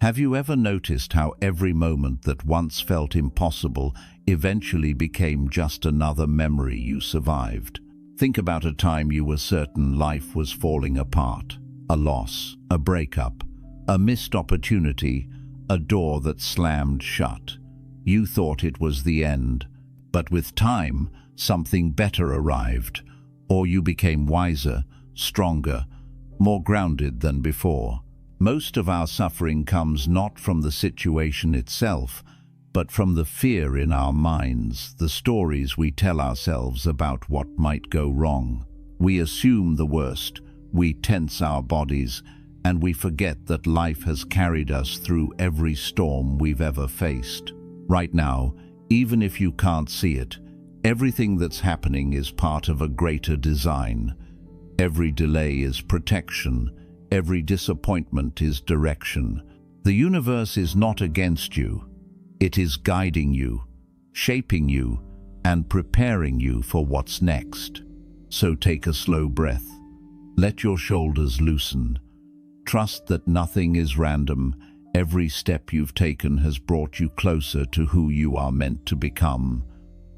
Have you ever noticed how every moment that once felt impossible eventually became just another memory you survived? Think about a time you were certain life was falling apart. A loss, a breakup, a missed opportunity, a door that slammed shut. You thought it was the end, but with time, something better arrived, or you became wiser, stronger, more grounded than before. Most of our suffering comes not from the situation itself, but from the fear in our minds, the stories we tell ourselves about what might go wrong. We assume the worst, we tense our bodies, and we forget that life has carried us through every storm we've ever faced. Right now, even if you can't see it, everything that's happening is part of a greater design. Every delay is protection. Every disappointment is direction. The universe is not against you. It is guiding you, shaping you, and preparing you for what's next. So take a slow breath. Let your shoulders loosen. Trust that nothing is random. Every step you've taken has brought you closer to who you are meant to become.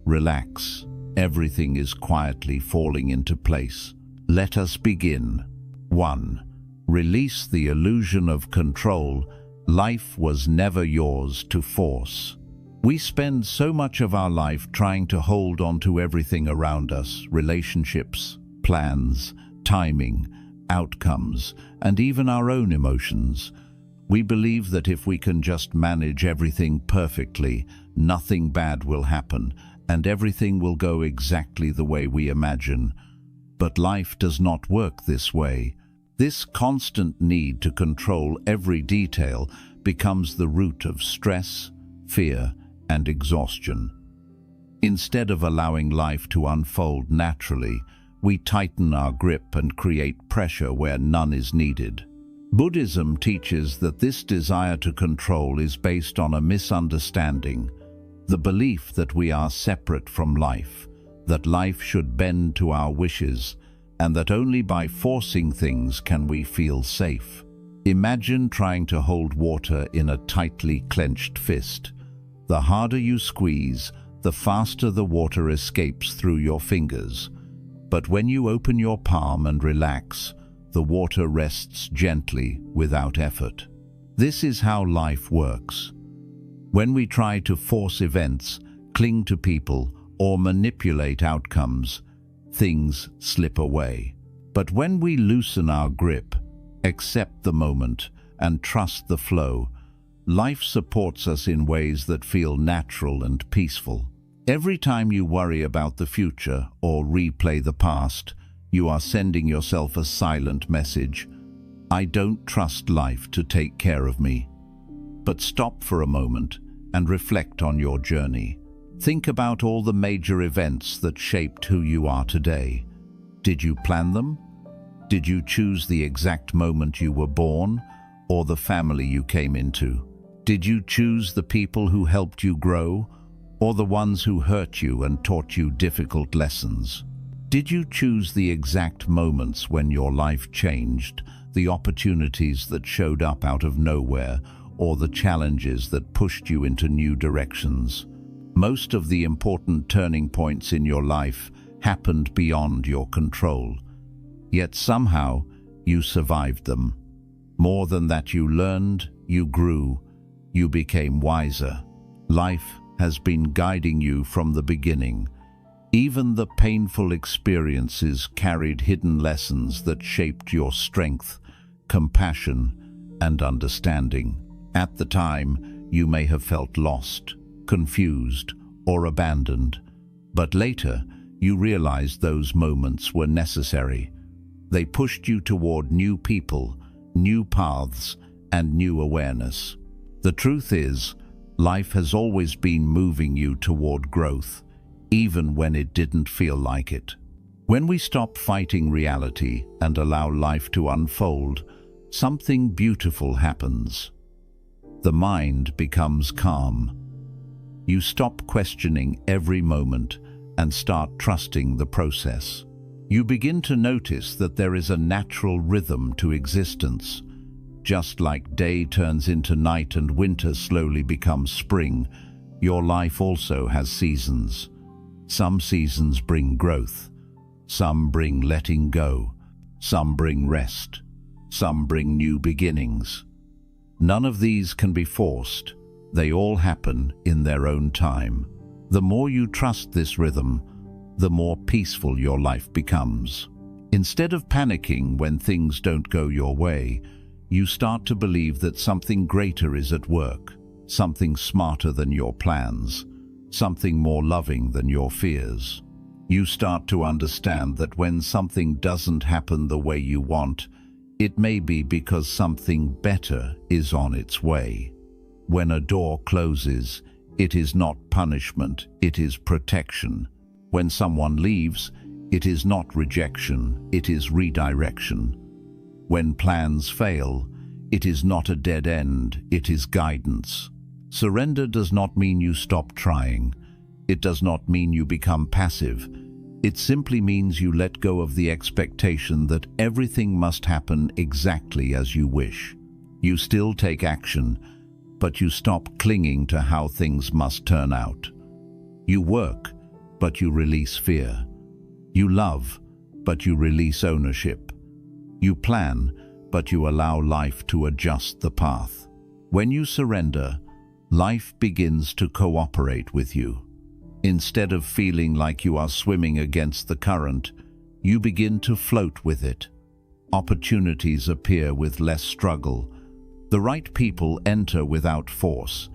Relax. Everything is quietly falling into place. Let us begin. 1. Release the illusion of control. Life was never yours to force. We spend so much of our life trying to hold on to everything around us: relationships, plans, timing, outcomes, and even our own emotions. We believe that if we can just manage everything perfectly, nothing bad will happen, and everything will go exactly the way we imagine. But life does not work this way. This constant need to control every detail becomes the root of stress, fear, and exhaustion. Instead of allowing life to unfold naturally, we tighten our grip and create pressure where none is needed. Buddhism teaches that this desire to control is based on a misunderstanding, the belief that we are separate from life, that life should bend to our wishes, and that only by forcing things can we feel safe. Imagine trying to hold water in a tightly clenched fist. The harder you squeeze, the faster the water escapes through your fingers. But when you open your palm and relax, the water rests gently without effort. This is how life works. When we try to force events, cling to people, or manipulate outcomes, things slip away. But when we loosen our grip, accept the moment, and trust the flow, life supports us in ways that feel natural and peaceful. Every time you worry about the future or replay the past, you are sending yourself a silent message: I don't trust life to take care of me. But stop for a moment and reflect on your journey. Think about all the major events that shaped who you are today. Did you plan them? Did you choose the exact moment you were born, or the family you came into? Did you choose the people who helped you grow, or the ones who hurt you and taught you difficult lessons? Did you choose the exact moments when your life changed, the opportunities that showed up out of nowhere, or the challenges that pushed you into new directions? Most of the important turning points in your life happened beyond your control. Yet somehow, you survived them. More than that, you learned, you grew, you became wiser. Life has been guiding you from the beginning. Even the painful experiences carried hidden lessons that shaped your strength, compassion, and understanding. At the time, you may have felt lost, confused, or abandoned, but later you realized those moments were necessary. They pushed you toward new people, new paths, and new awareness. The truth is, life has always been moving you toward growth, even when it didn't feel like it. When we stop fighting reality and allow life to unfold, something beautiful happens. The mind becomes calm. You stop questioning every moment and start trusting the process. You begin to notice that there is a natural rhythm to existence. just like day turns into night and winter slowly becomes spring, your life also has seasons. Some seasons bring growth, some bring letting go, some bring rest, some bring new beginnings. None of these can be forced. They all happen in their own time. The more you trust this rhythm, the more peaceful your life becomes. Instead of panicking when things don't go your way, you start to believe that something greater is at work, something smarter than your plans, something more loving than your fears. You start to understand that when something doesn't happen the way you want, it may be because something better is on its way. When a door closes, it is not punishment, it is protection. When someone leaves, it is not rejection, it is redirection. When plans fail, it is not a dead end, it is guidance. Surrender does not mean you stop trying. It does not mean you become passive. It simply means you let go of the expectation that everything must happen exactly as you wish. You still take action, but you stop clinging to how things must turn out. You work, but you release fear. You love, but you release ownership. You plan, but you allow life to adjust the path. When you surrender, life begins to cooperate with you. Instead of feeling like you are swimming against the current, you begin to float with it. Opportunities appear with less struggle. The right people enter without force.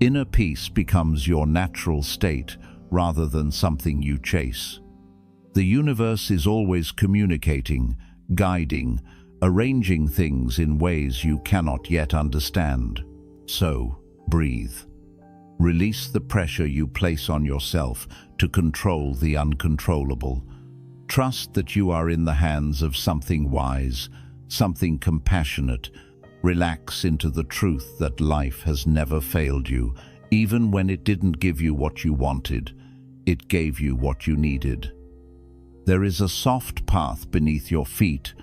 Inner peace becomes your natural state rather than something you chase. The universe is always communicating, guiding, arranging things in ways you cannot yet understand. So, breathe. Release the pressure you place on yourself to control the uncontrollable. Trust that you are in the hands of something wise, something compassionate. Relax into the truth that life has never failed you. Even when it didn't give you what you wanted, it gave you what you needed. There is a soft path beneath your feet,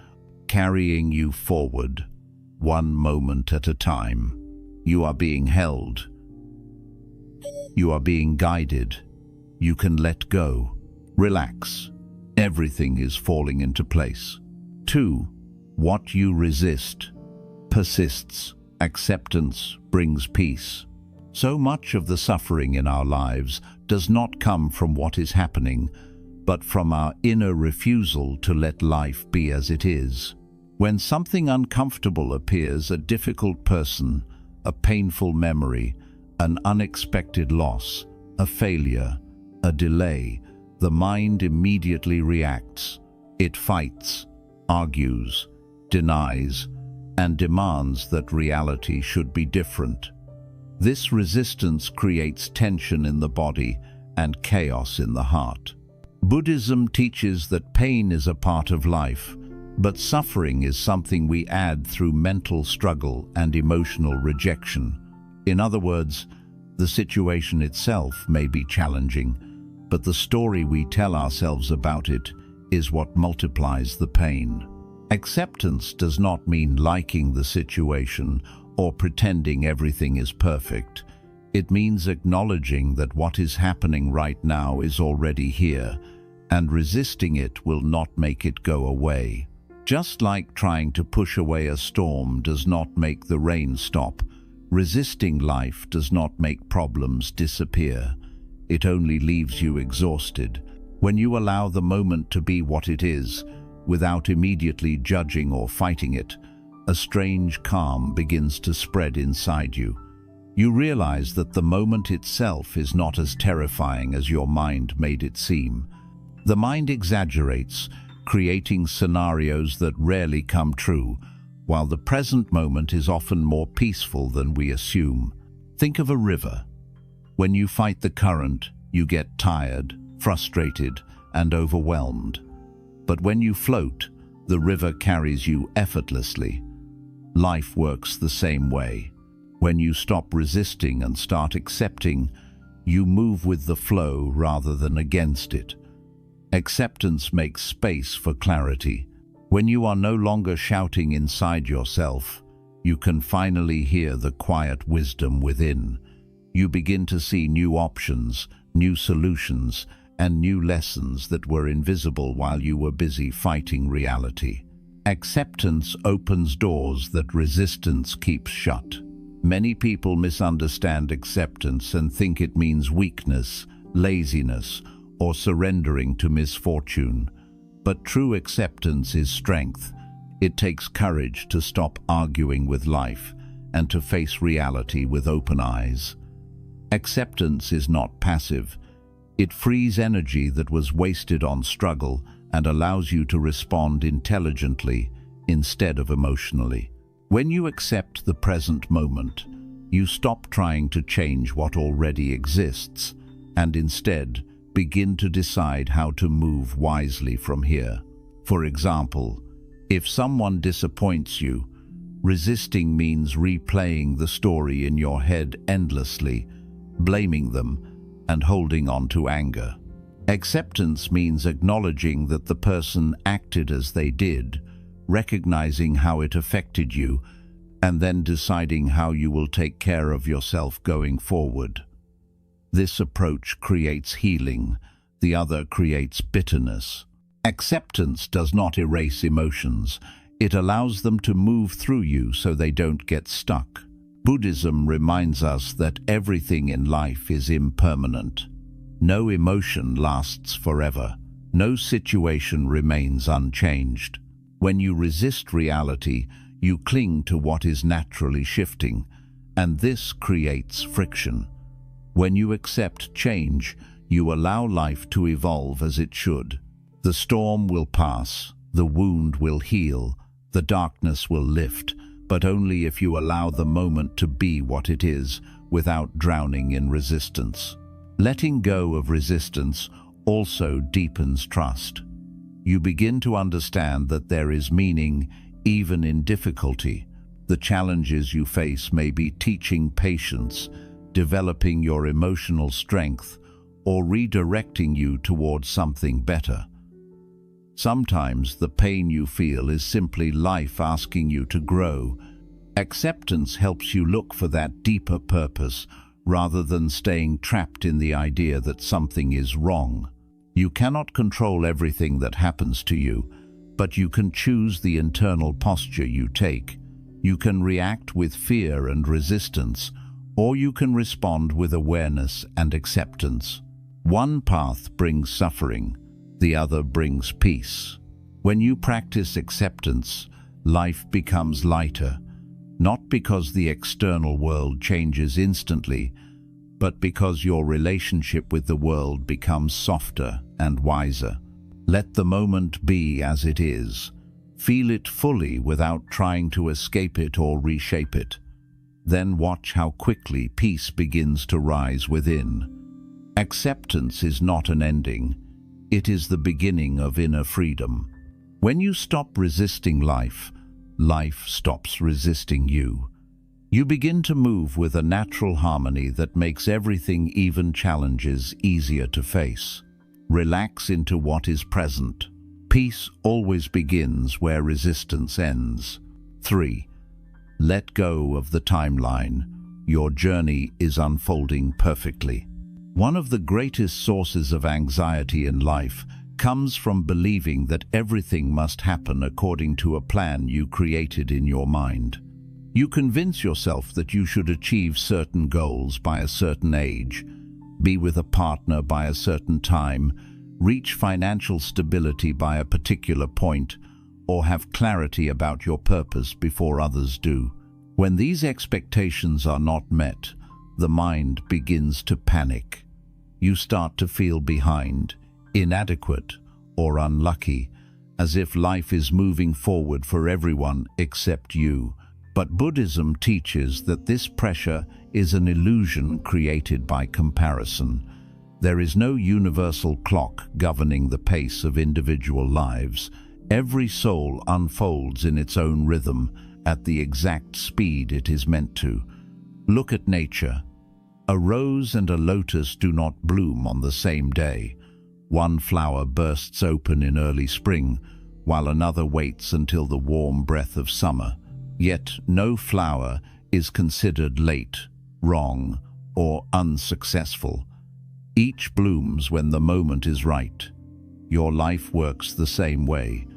carrying you forward, one moment at a time. You are being held. You are being guided. You can let go. Relax. Everything is falling into place. 2. What you resist persists. Acceptance brings peace. So much of the suffering in our lives does not come from what is happening, but from our inner refusal to let life be as it is. When something uncomfortable appears, a difficult person, a painful memory, an unexpected loss, a failure, a delay, the mind immediately reacts. It fights, argues, denies, and demands that reality should be different. This resistance creates tension in the body and chaos in the heart. Buddhism teaches that pain is a part of life, but suffering is something we add through mental struggle and emotional rejection. In other words, the situation itself may be challenging, but the story we tell ourselves about it is what multiplies the pain. Acceptance does not mean liking the situation or pretending everything is perfect. It means acknowledging that what is happening right now is already here, and resisting it will not make it go away. Just like trying to push away a storm does not make the rain stop, resisting life does not make problems disappear. It only leaves you exhausted. When you allow the moment to be what it is, without immediately judging or fighting it, a strange calm begins to spread inside you. You realize that the moment itself is not as terrifying as your mind made it seem. The mind exaggerates, creating scenarios that rarely come true, while the present moment is often more peaceful than we assume. Think of a river. When you fight the current, you get tired, frustrated, and overwhelmed. But when you float, the river carries you effortlessly. Life works the same way. When you stop resisting and start accepting, you move with the flow rather than against it. Acceptance makes space for clarity. When you are no longer shouting inside yourself, you can finally hear the quiet wisdom within. You begin to see new options, new solutions, and new lessons that were invisible while you were busy fighting reality. Acceptance opens doors that resistance keeps shut. Many people misunderstand acceptance and think it means weakness, laziness, or surrendering to misfortune. But true acceptance is strength. It takes courage to stop arguing with life and to face reality with open eyes. Acceptance is not passive. It frees energy that was wasted on struggle and allows you to respond intelligently instead of emotionally. When you accept the present moment, you stop trying to change what already exists and instead begin to decide how to move wisely from here. For example, if someone disappoints you, resisting means replaying the story in your head endlessly, blaming them, and holding on to anger. Acceptance means acknowledging that the person acted as they did, recognizing how it affected you, and then deciding how you will take care of yourself going forward. This approach creates healing, the other creates bitterness. Acceptance does not erase emotions. It allows them to move through you so they don't get stuck. Buddhism reminds us that everything in life is impermanent. No emotion lasts forever. No situation remains unchanged. When you resist reality, you cling to what is naturally shifting, and this creates friction. When you accept change, you allow life to evolve as it should. The storm will pass, the wound will heal, the darkness will lift, but only if you allow the moment to be what it is, without drowning in resistance. Letting go of resistance also deepens trust. You begin to understand that there is meaning even in difficulty. The challenges you face may be teaching patience, developing your emotional strength, or redirecting you towards something better. Sometimes the pain you feel is simply life asking you to grow. Acceptance helps you look for that deeper purpose rather than staying trapped in the idea that something is wrong. You cannot control everything that happens to you, but you can choose the internal posture you take. You can react with fear and resistance, or you can respond with awareness and acceptance. One path brings suffering, the other brings peace. When you practice acceptance, life becomes lighter, not because the external world changes instantly, but because your relationship with the world becomes softer and wiser. Let the moment be as it is. Feel it fully without trying to escape it or reshape it. Then watch how quickly peace begins to rise within. Acceptance is not an ending. It is the beginning of inner freedom. When you stop resisting life, life stops resisting you. You begin to move with a natural harmony that makes everything, even challenges, easier to face. Relax into what is present. Peace always begins where resistance ends. 3. Let go of the timeline. Your journey is unfolding perfectly. One of the greatest sources of anxiety in life comes from believing that everything must happen according to a plan you created in your mind. You convince yourself that you should achieve certain goals by a certain age, be with a partner by a certain time, reach financial stability by a particular point, or have clarity about your purpose before others do. When these expectations are not met, the mind begins to panic. You start to feel behind, inadequate, or unlucky, as if life is moving forward for everyone except you. But Buddhism teaches that this pressure is an illusion created by comparison. There is no universal clock governing the pace of individual lives. Every soul unfolds in its own rhythm at the exact speed it is meant to. Look at nature. A rose and a lotus do not bloom on the same day. One flower bursts open in early spring, while another waits until the warm breath of summer. Yet no flower is considered late, wrong, or unsuccessful. Each blooms when the moment is right. Your life works the same way.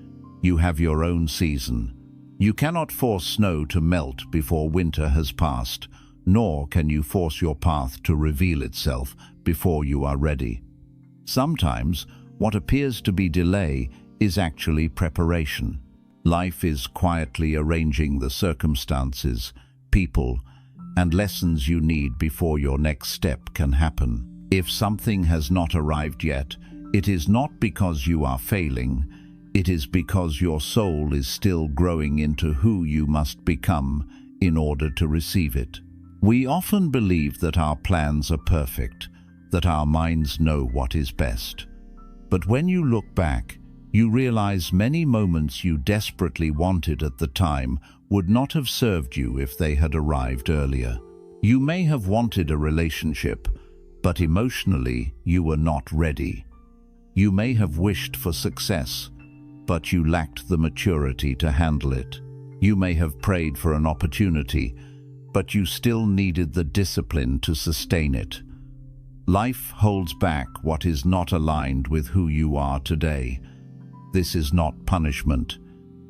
You have your own season. You cannot force snow to melt before winter has passed, nor can you force your path to reveal itself before you are ready. Sometimes, what appears to be delay is actually preparation. Life is quietly arranging the circumstances, people, and lessons you need before your next step can happen. If something has not arrived yet, it is not because you are failing. It is because your soul is still growing into who you must become in order to receive it. We often believe that our plans are perfect, that our minds know what is best. But when you look back, you realize many moments you desperately wanted at the time would not have served you if they had arrived earlier. You may have wanted a relationship, but emotionally you were not ready. You may have wished for success, but you lacked the maturity to handle it. You may have prayed for an opportunity, but you still needed the discipline to sustain it. Life holds back what is not aligned with who you are today. This is not punishment,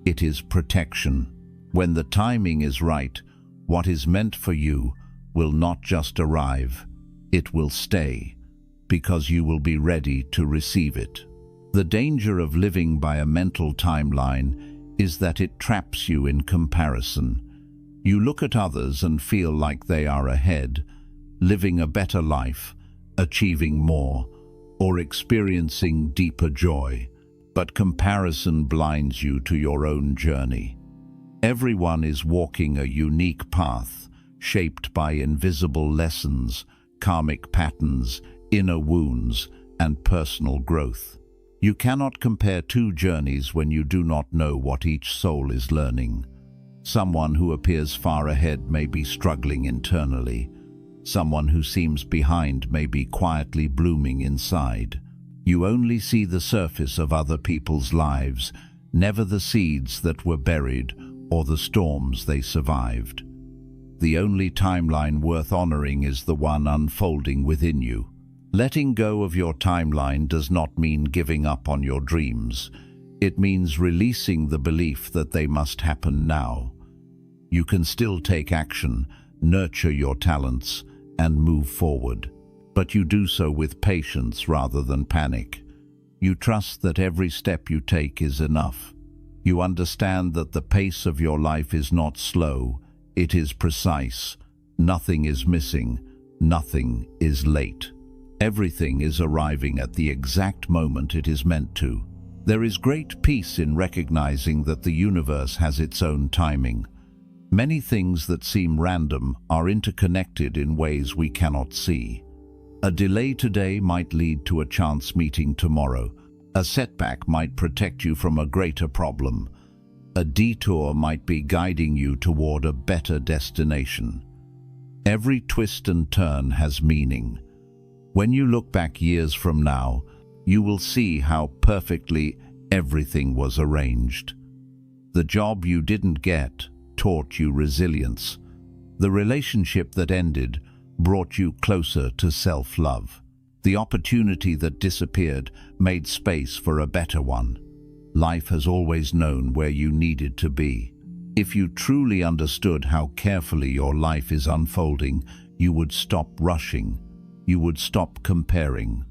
it is protection. When the timing is right, what is meant for you will not just arrive, it will stay, because you will be ready to receive it. The danger of living by a mental timeline is that it traps you in comparison. You look at others and feel like they are ahead, living a better life, achieving more, or experiencing deeper joy. But comparison blinds you to your own journey. Everyone is walking a unique path, shaped by invisible lessons, karmic patterns, inner wounds, and personal growth. You cannot compare two journeys when you do not know what each soul is learning. Someone who appears far ahead may be struggling internally. Someone who seems behind may be quietly blooming inside. You only see the surface of other people's lives, never the seeds that were buried or the storms they survived. The only timeline worth honoring is the one unfolding within you. Letting go of your timeline does not mean giving up on your dreams. It means releasing the belief that they must happen now. You can still take action, nurture your talents, and move forward. But you do so with patience rather than panic. You trust that every step you take is enough. You understand that the pace of your life is not slow, it is precise. Nothing is missing, nothing is late. Everything is arriving at the exact moment it is meant to. There is great peace in recognizing that the universe has its own timing. Many things that seem random are interconnected in ways we cannot see. A delay today might lead to a chance meeting tomorrow. A setback might protect you from a greater problem. A detour might be guiding you toward a better destination. Every twist and turn has meaning. When you look back years from now, you will see how perfectly everything was arranged. The job you didn't get taught you resilience. The relationship that ended brought you closer to self-love. The opportunity that disappeared made space for a better one. Life has always known where you needed to be. If you truly understood how carefully your life is unfolding, you would stop rushing. You would stop comparing.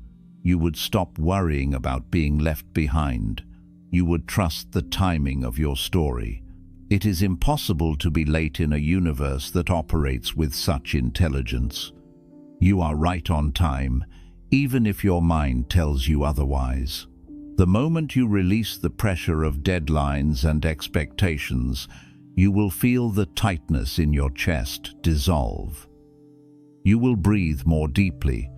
You would stop worrying about being left behind. You would trust the timing of your story. It is impossible to be late in a universe that operates with such intelligence. You are right on time, even if your mind tells you otherwise. The moment you release the pressure of deadlines and expectations, you will feel the tightness in your chest dissolve. You will breathe more deeply.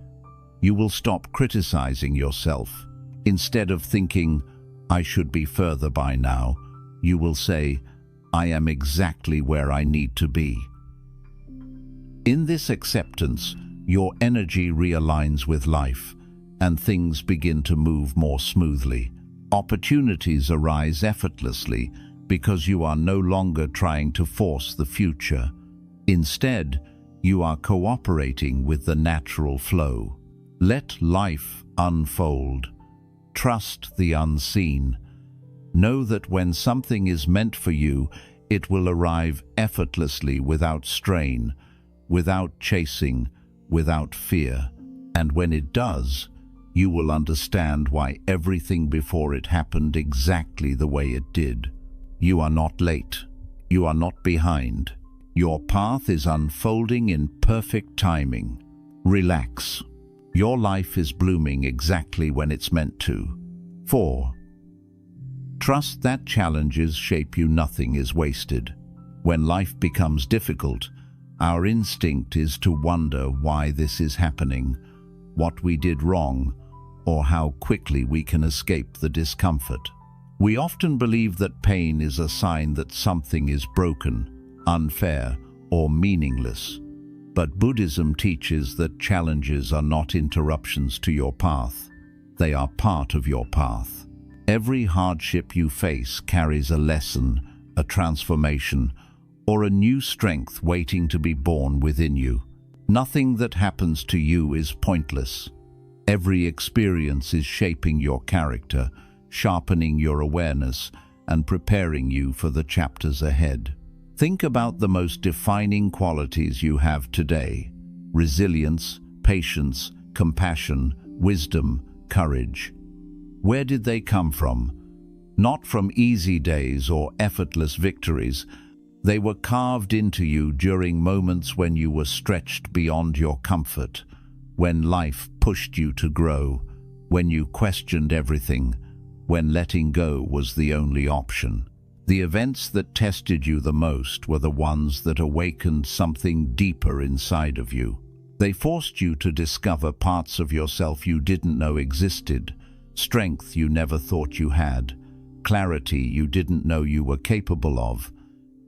You will stop criticizing yourself. Instead of thinking, "I should be further by now," you will say, "I am exactly where I need to be." In this acceptance, your energy realigns with life, and things begin to move more smoothly. Opportunities arise effortlessly because you are no longer trying to force the future. Instead, you are cooperating with the natural flow. Let life unfold. Trust the unseen. Know that when something is meant for you, it will arrive effortlessly, without strain, without chasing, without fear. And when it does, you will understand why everything before it happened exactly the way it did. You are not late. You are not behind. Your path is unfolding in perfect timing. Relax. Your life is blooming exactly when it's meant to. 4. Trust that challenges shape you. Nothing is wasted. When life becomes difficult, our instinct is to wonder why this is happening, what we did wrong, or how quickly we can escape the discomfort. We often believe that pain is a sign that something is broken, unfair, or meaningless. But Buddhism teaches that challenges are not interruptions to your path. They are part of your path. Every hardship you face carries a lesson, a transformation, or a new strength waiting to be born within you. Nothing that happens to you is pointless. Every experience is shaping your character, sharpening your awareness, and preparing you for the chapters ahead. Think about the most defining qualities you have today: resilience, patience, compassion, wisdom, courage. Where did they come from? Not from easy days or effortless victories. They were carved into you during moments when you were stretched beyond your comfort, when life pushed you to grow, when you questioned everything, when letting go was the only option. The events that tested you the most were the ones that awakened something deeper inside of you. They forced you to discover parts of yourself you didn't know existed, strength you never thought you had, clarity you didn't know you were capable of,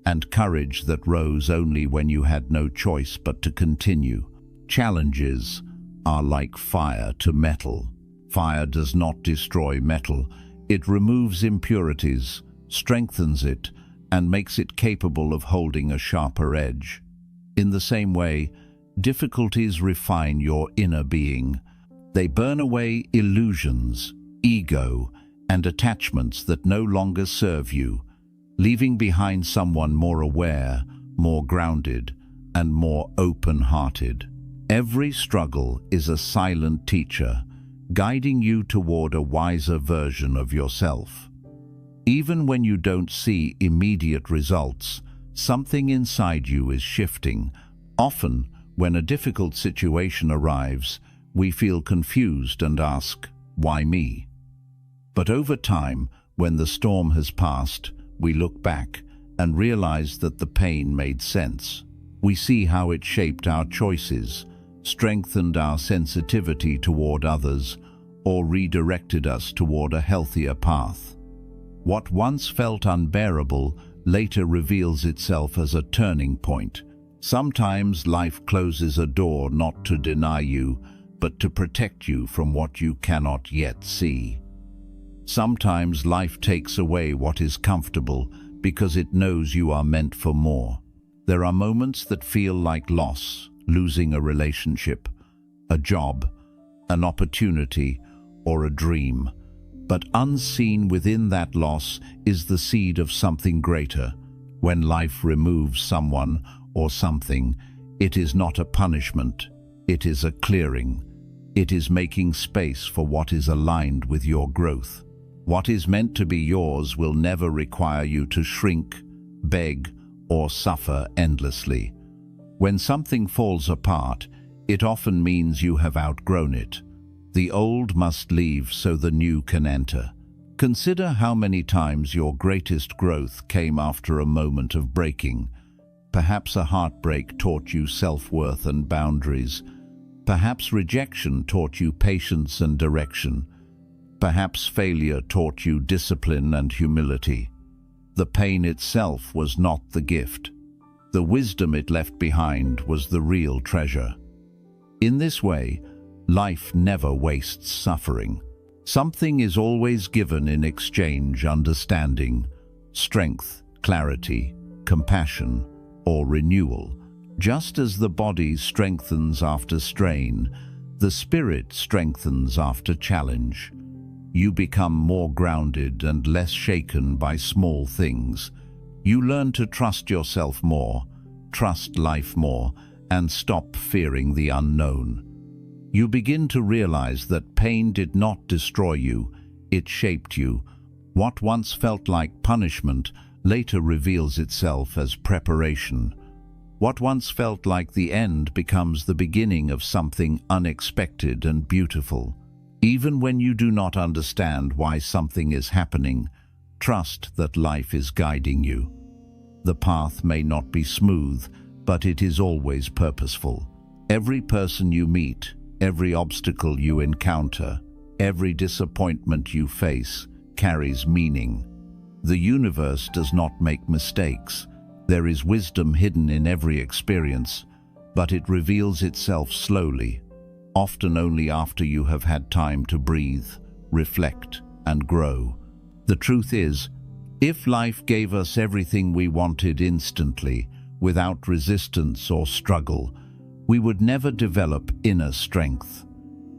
and courage that rose only when you had no choice but to continue. Challenges are like fire to metal. Fire does not destroy metal. It removes impurities, strengthens it, and makes it capable of holding a sharper edge. In the same way, difficulties refine your inner being. They burn away illusions, ego, and attachments that no longer serve you, leaving behind someone more aware, more grounded, and more open-hearted. Every struggle is a silent teacher, guiding you toward a wiser version of yourself. Even when you don't see immediate results, something inside you is shifting. Often, when a difficult situation arrives, we feel confused and ask, "Why me?" But over time, when the storm has passed, we look back and realize that the pain made sense. We see how it shaped our choices, strengthened our sensitivity toward others, or redirected us toward a healthier path. What once felt unbearable later reveals itself as a turning point. Sometimes life closes a door not to deny you, but to protect you from what you cannot yet see. Sometimes life takes away what is comfortable because it knows you are meant for more. There are moments that feel like loss, losing a relationship, a job, an opportunity, or a dream. But unseen within that loss is the seed of something greater. When life removes someone or something, it is not a punishment, it is a clearing. It is making space for what is aligned with your growth. What is meant to be yours will never require you to shrink, beg, or suffer endlessly. When something falls apart, it often means you have outgrown it. The old must leave so the new can enter. Consider how many times your greatest growth came after a moment of breaking. Perhaps a heartbreak taught you self-worth and boundaries. Perhaps rejection taught you patience and direction. Perhaps failure taught you discipline and humility. The pain itself was not the gift. The wisdom it left behind was the real treasure. In this way, life never wastes suffering. Something is always given in exchange: understanding, strength, clarity, compassion, or renewal. Just as the body strengthens after strain, the spirit strengthens after challenge. You become more grounded and less shaken by small things. You learn to trust yourself more, trust life more, and stop fearing the unknown. You begin to realize that pain did not destroy you, it shaped you. What once felt like punishment later reveals itself as preparation. What once felt like the end becomes the beginning of something unexpected and beautiful. Even when you do not understand why something is happening, trust that life is guiding you. The path may not be smooth, but it is always purposeful. Every person you meet, every obstacle you encounter, every disappointment you face carries meaning. The universe does not make mistakes. There is wisdom hidden in every experience, but it reveals itself slowly, often only after you have had time to breathe, reflect, and grow. The truth is, if life gave us everything we wanted instantly, without resistance or struggle, we would never develop inner strength.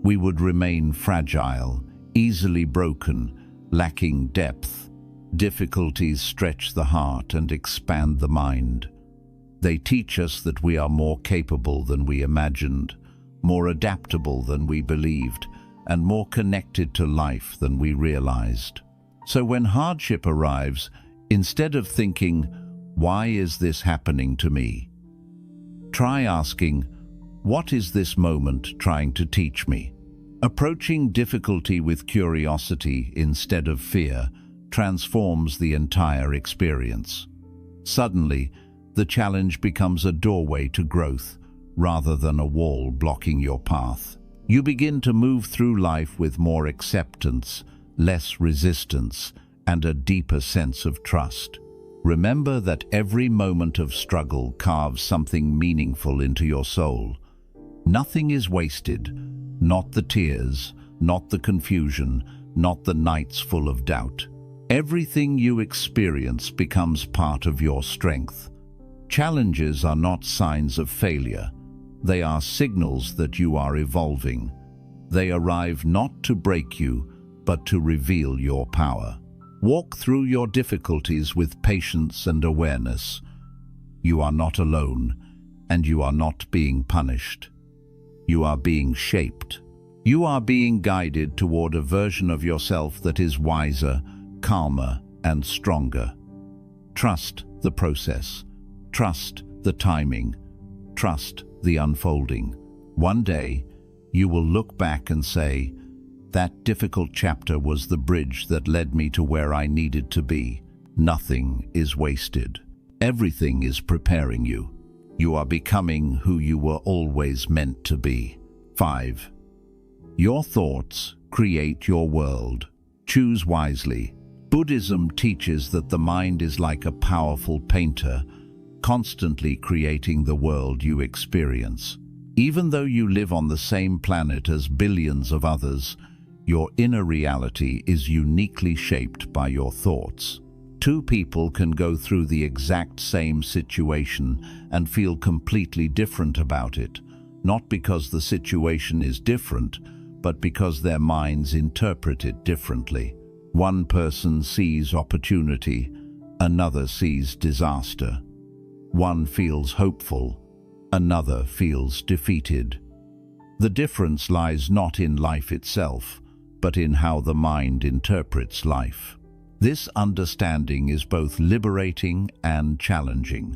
We would remain fragile, easily broken, lacking depth. Difficulties stretch the heart and expand the mind. They teach us that we are more capable than we imagined, more adaptable than we believed, and more connected to life than we realized. So when hardship arrives, instead of thinking, "Why is this happening to me?" try asking, "What is this moment trying to teach me?" Approaching difficulty with curiosity instead of fear transforms the entire experience. Suddenly, the challenge becomes a doorway to growth rather than a wall blocking your path. You begin to move through life with more acceptance, less resistance, and a deeper sense of trust. Remember that every moment of struggle carves something meaningful into your soul. Nothing is wasted, not the tears, not the confusion, not the nights full of doubt. Everything you experience becomes part of your strength. Challenges are not signs of failure. They are signals that you are evolving. They arrive not to break you, but to reveal your power. Walk through your difficulties with patience and awareness. You are not alone, and you are not being punished. You are being shaped. You are being guided toward a version of yourself that is wiser, calmer, and stronger. Trust the process. Trust the timing. Trust the unfolding. One day, you will look back and say, "That difficult chapter was the bridge that led me to where I needed to be." Nothing is wasted. Everything is preparing you. You are becoming who you were always meant to be. 5. Your thoughts create your world. Choose wisely. Buddhism teaches that the mind is like a powerful painter, constantly creating the world you experience. Even though you live on the same planet as billions of others, your inner reality is uniquely shaped by your thoughts. Two people can go through the exact same situation and feel completely different about it, not because the situation is different, but because their minds interpret it differently. One person sees opportunity, another sees disaster. One feels hopeful, another feels defeated. The difference lies not in life itself, but in how the mind interprets life. This understanding is both liberating and challenging.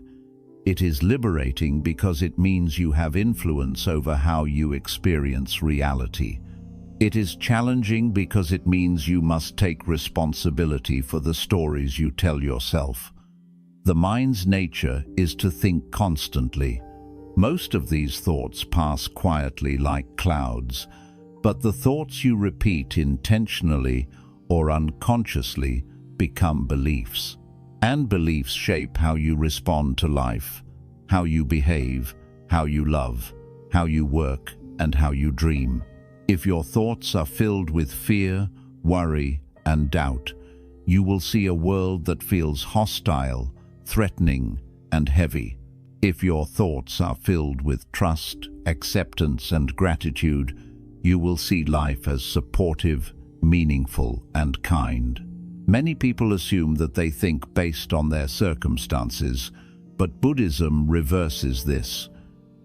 It is liberating because it means you have influence over how you experience reality. It is challenging because it means you must take responsibility for the stories you tell yourself. The mind's nature is to think constantly. Most of these thoughts pass quietly like clouds, but the thoughts you repeat intentionally or unconsciously become beliefs. And beliefs shape how you respond to life, how you behave, how you love, how you work, and how you dream. If your thoughts are filled with fear, worry, and doubt, you will see a world that feels hostile, threatening, and heavy. If your thoughts are filled with trust, acceptance, and gratitude, you will see life as supportive, meaningful, and kind. Many people assume that they think based on their circumstances, but Buddhism reverses this.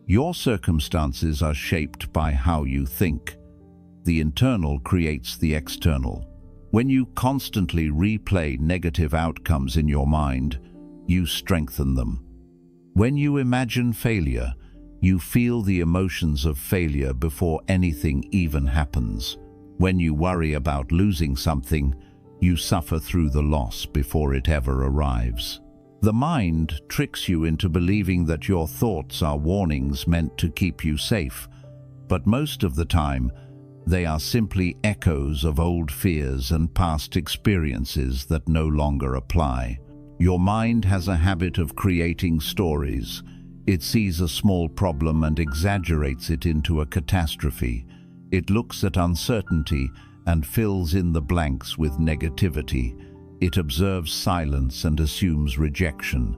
Your circumstances are shaped by how you think. The internal creates the external. When you constantly replay negative outcomes in your mind, you strengthen them. When you imagine failure, you feel the emotions of failure before anything even happens. When you worry about losing something, you suffer through the loss before it ever arrives. The mind tricks you into believing that your thoughts are warnings meant to keep you safe, but most of the time, they are simply echoes of old fears and past experiences that no longer apply. Your mind has a habit of creating stories. It sees a small problem and exaggerates it into a catastrophe. It looks at uncertainty and fills in the blanks with negativity. It observes silence and assumes rejection.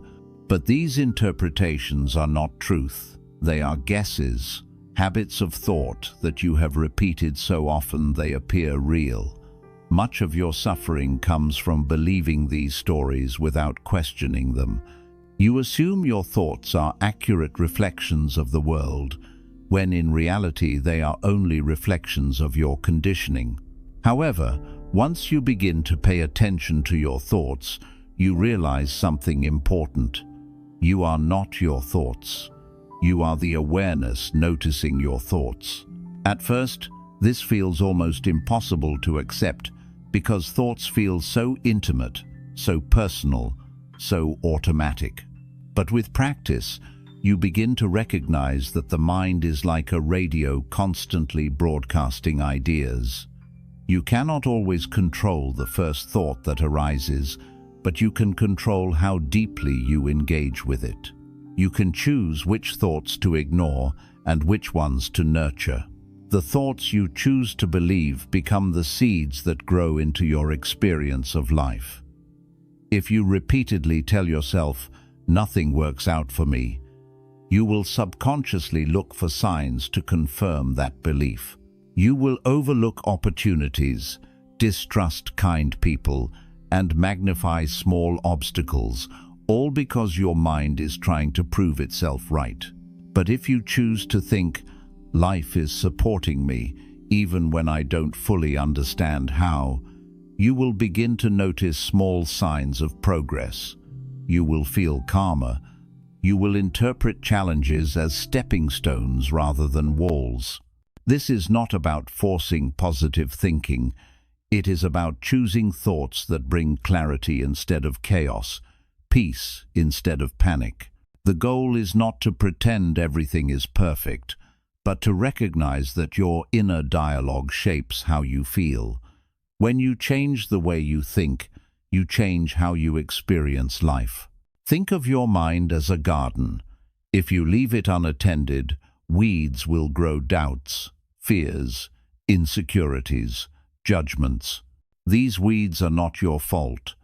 But these interpretations are not truth. They are guesses, habits of thought that you have repeated so often they appear real. Much of your suffering comes from believing these stories without questioning them. You assume your thoughts are accurate reflections of the world, when in reality they are only reflections of your conditioning. However, once you begin to pay attention to your thoughts, you realize something important. You are not your thoughts. You are the awareness noticing your thoughts. At first, this feels almost impossible to accept because thoughts feel so intimate, so personal, so automatic. But with practice, you begin to recognize that the mind is like a radio constantly broadcasting ideas. You cannot always control the first thought that arises, but you can control how deeply you engage with it. You can choose which thoughts to ignore and which ones to nurture. The thoughts you choose to believe become the seeds that grow into your experience of life. If you repeatedly tell yourself, "Nothing works out for me," you will subconsciously look for signs to confirm that belief. You will overlook opportunities, distrust kind people, and magnify small obstacles, all because your mind is trying to prove itself right. But if you choose to think, "Life is supporting me, even when I don't fully understand how," you will begin to notice small signs of progress. You will feel calmer. You will interpret challenges as stepping stones rather than walls. This is not about forcing positive thinking. It is about choosing thoughts that bring clarity instead of chaos, peace instead of panic. The goal is not to pretend everything is perfect, but to recognize that your inner dialogue shapes how you feel. When you change the way you think, you change how you experience life. Think of your mind as a garden. If you leave it unattended, weeds will grow doubts, fears, insecurities, judgments. These weeds are not your fault.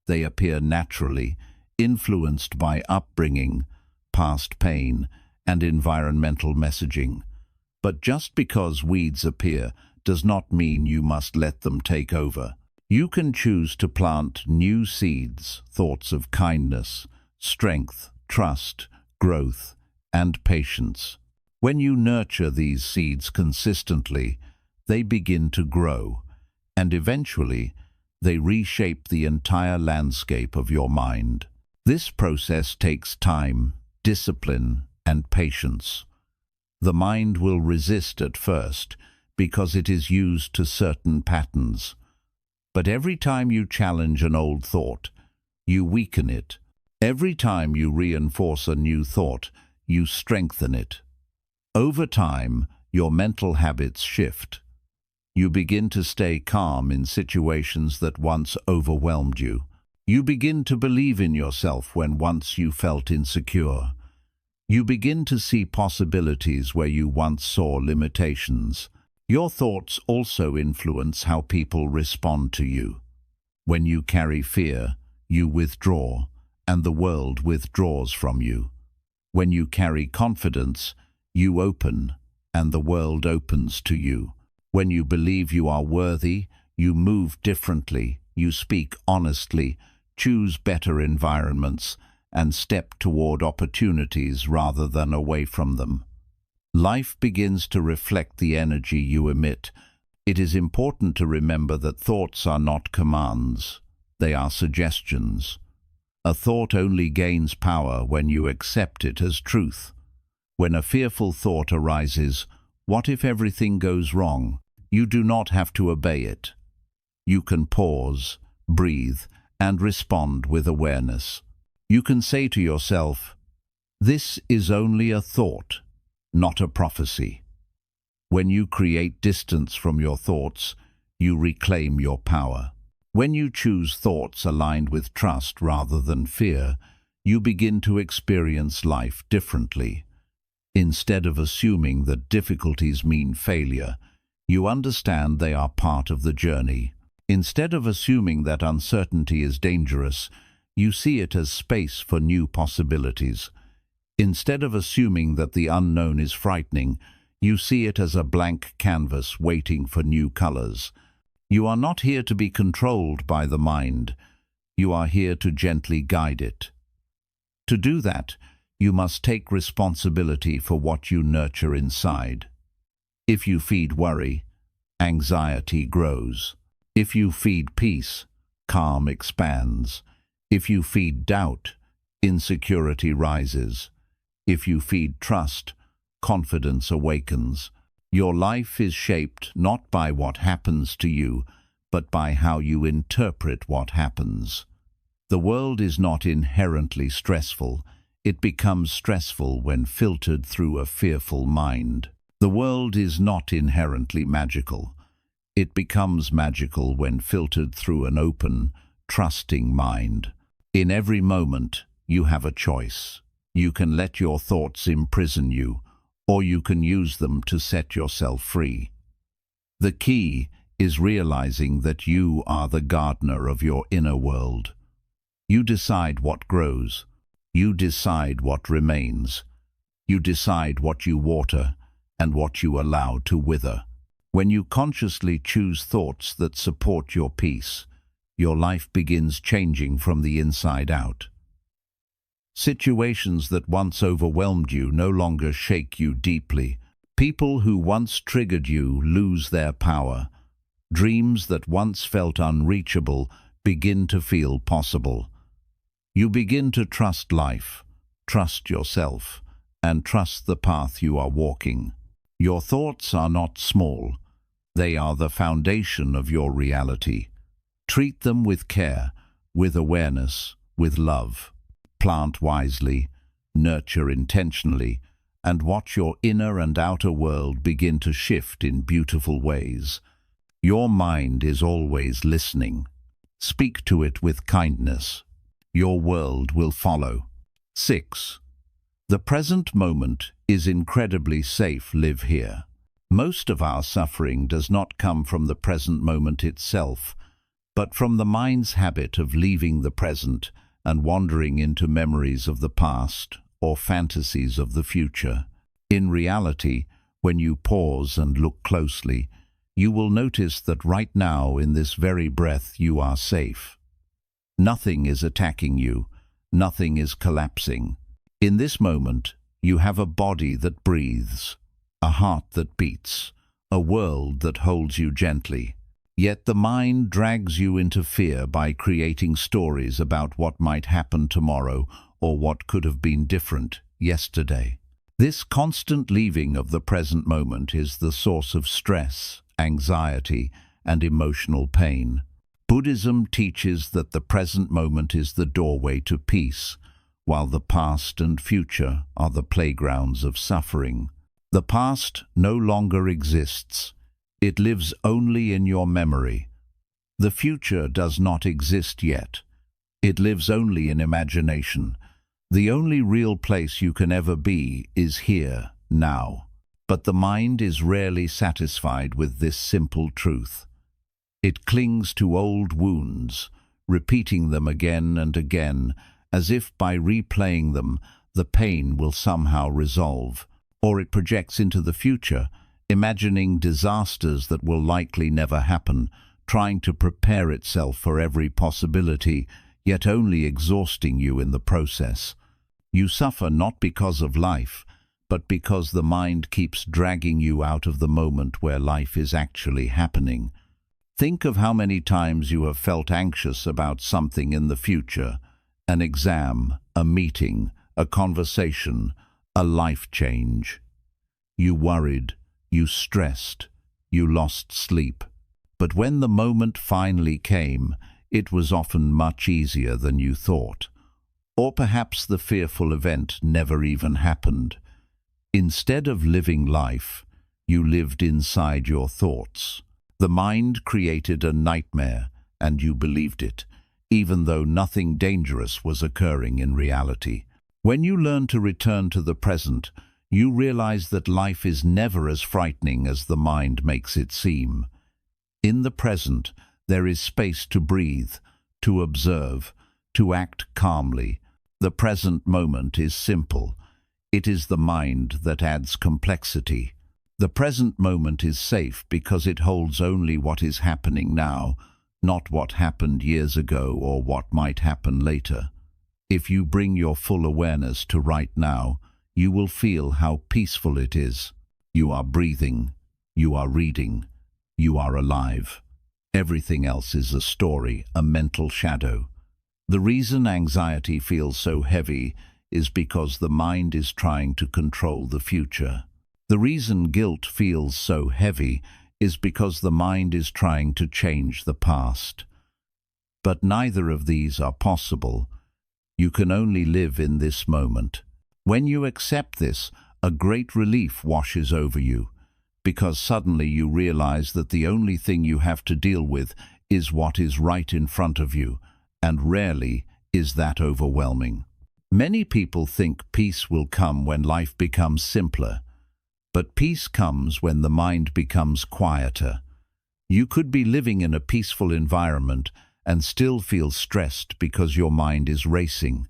They appear naturally, influenced by upbringing, past pain, and environmental messaging. But just because weeds appear does not mean you must let them take over. You can choose to plant new seeds, thoughts of kindness, strength, trust, growth, and patience. When you nurture these seeds consistently, they begin to grow, and eventually, they reshape the entire landscape of your mind. This process takes time, discipline, and patience. The mind will resist at first because it is used to certain patterns. But every time you challenge an old thought, you weaken it. Every time you reinforce a new thought, you strengthen it. Over time, your mental habits shift. You begin to stay calm in situations that once overwhelmed you. You begin to believe in yourself when once you felt insecure. You begin to see possibilities where you once saw limitations. Your thoughts also influence how people respond to you. When you carry fear, you withdraw, and the world withdraws from you. When you carry confidence, you open, and the world opens to you. When you believe you are worthy, you move differently, you speak honestly, choose better environments, and step toward opportunities rather than away from them. Life begins to reflect the energy you emit. It is important to remember that thoughts are not commands, they are suggestions. A thought only gains power when you accept it as truth. When a fearful thought arises, "What if everything goes wrong?" you do not have to obey it. You can pause, breathe, and respond with awareness. You can say to yourself, "This is only a thought, not a prophecy." When you create distance from your thoughts, you reclaim your power. When you choose thoughts aligned with trust rather than fear, you begin to experience life differently. Instead of assuming that difficulties mean failure, you understand they are part of the journey. Instead of assuming that uncertainty is dangerous, you see it as space for new possibilities. Instead of assuming that the unknown is frightening, you see it as a blank canvas waiting for new colors. You are not here to be controlled by the mind. You are here to gently guide it. To do that, you must take responsibility for what you nurture inside. If you feed worry, anxiety grows. If you feed peace, calm expands. If you feed doubt, insecurity rises. If you feed trust, confidence awakens. Your life is shaped not by what happens to you, but by how you interpret what happens. The world is not inherently stressful. It becomes stressful when filtered through a fearful mind. The world is not inherently magical. It becomes magical when filtered through an open, trusting mind. In every moment, you have a choice. You can let your thoughts imprison you, or you can use them to set yourself free. The key is realizing that you are the gardener of your inner world. You decide what grows. You decide what remains. You decide what you water and what you allow to wither. When you consciously choose thoughts that support your peace, your life begins changing from the inside out. Situations that once overwhelmed you no longer shake you deeply. People who once triggered you lose their power. Dreams that once felt unreachable begin to feel possible. You begin to trust life, trust yourself, and trust the path you are walking. Your thoughts are not small. They are the foundation of your reality. Treat them with care, with awareness, with love. Plant wisely, nurture intentionally, and watch your inner and outer world begin to shift in beautiful ways. Your mind is always listening. Speak to it with kindness. Your world will follow. 6. The present moment is incredibly safe. Live here. Most of our suffering does not come from the present moment itself, but from the mind's habit of leaving the present and wandering into memories of the past or fantasies of the future. In reality, when you pause and look closely, you will notice that right now, in this very breath, you are safe. Nothing is attacking you. Nothing is collapsing. In this moment, you have a body that breathes, a heart that beats, a world that holds you gently. Yet the mind drags you into fear by creating stories about what might happen tomorrow or what could have been different yesterday. This constant leaving of the present moment is the source of stress, anxiety, and emotional pain. Buddhism teaches that the present moment is the doorway to peace, while the past and future are the playgrounds of suffering. The past no longer exists. It lives only in your memory. The future does not exist yet. It lives only in imagination. The only real place you can ever be is here, now. But the mind is rarely satisfied with this simple truth. It clings to old wounds, repeating them again and again, as if by replaying them, the pain will somehow resolve. Or it projects into the future, imagining disasters that will likely never happen, trying to prepare itself for every possibility, yet only exhausting you in the process. You suffer not because of life, but because the mind keeps dragging you out of the moment where life is actually happening. Think of how many times you have felt anxious about something in the future: an exam, a meeting, a conversation, a life change. You worried, you stressed, you lost sleep. But when the moment finally came, it was often much easier than you thought. Or perhaps the fearful event never even happened. Instead of living life, you lived inside your thoughts. The mind created a nightmare, and you believed it, even though nothing dangerous was occurring in reality. When you learn to return to the present, you realize that life is never as frightening as the mind makes it seem. In the present, there is space to breathe, to observe, to act calmly. The present moment is simple. It is the mind that adds complexity. The present moment is safe because it holds only what is happening now, not what happened years ago or what might happen later. If you bring your full awareness to right now, you will feel how peaceful it is. You are breathing, you are reading, you are alive. Everything else is a story, a mental shadow. The reason anxiety feels so heavy is because the mind is trying to control the future. The reason guilt feels so heavy is because the mind is trying to change the past. But neither of these are possible. You can only live in this moment. When you accept this, a great relief washes over you, because suddenly you realize that the only thing you have to deal with is what is right in front of you, and rarely is that overwhelming. Many people think peace will come when life becomes simpler, but peace comes when the mind becomes quieter. You could be living in a peaceful environment and still feel stressed because your mind is racing.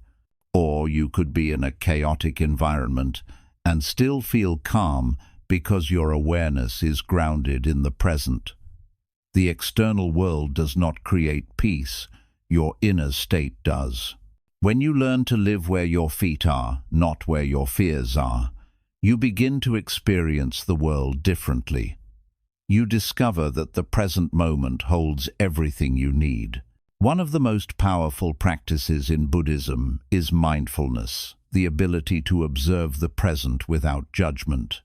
Or you could be in a chaotic environment and still feel calm because your awareness is grounded in the present. The external world does not create peace, your inner state does. When you learn to live where your feet are, not where your fears are, you begin to experience the world differently. You discover that the present moment holds everything you need. One of the most powerful practices in Buddhism is mindfulness, the ability to observe the present without judgment.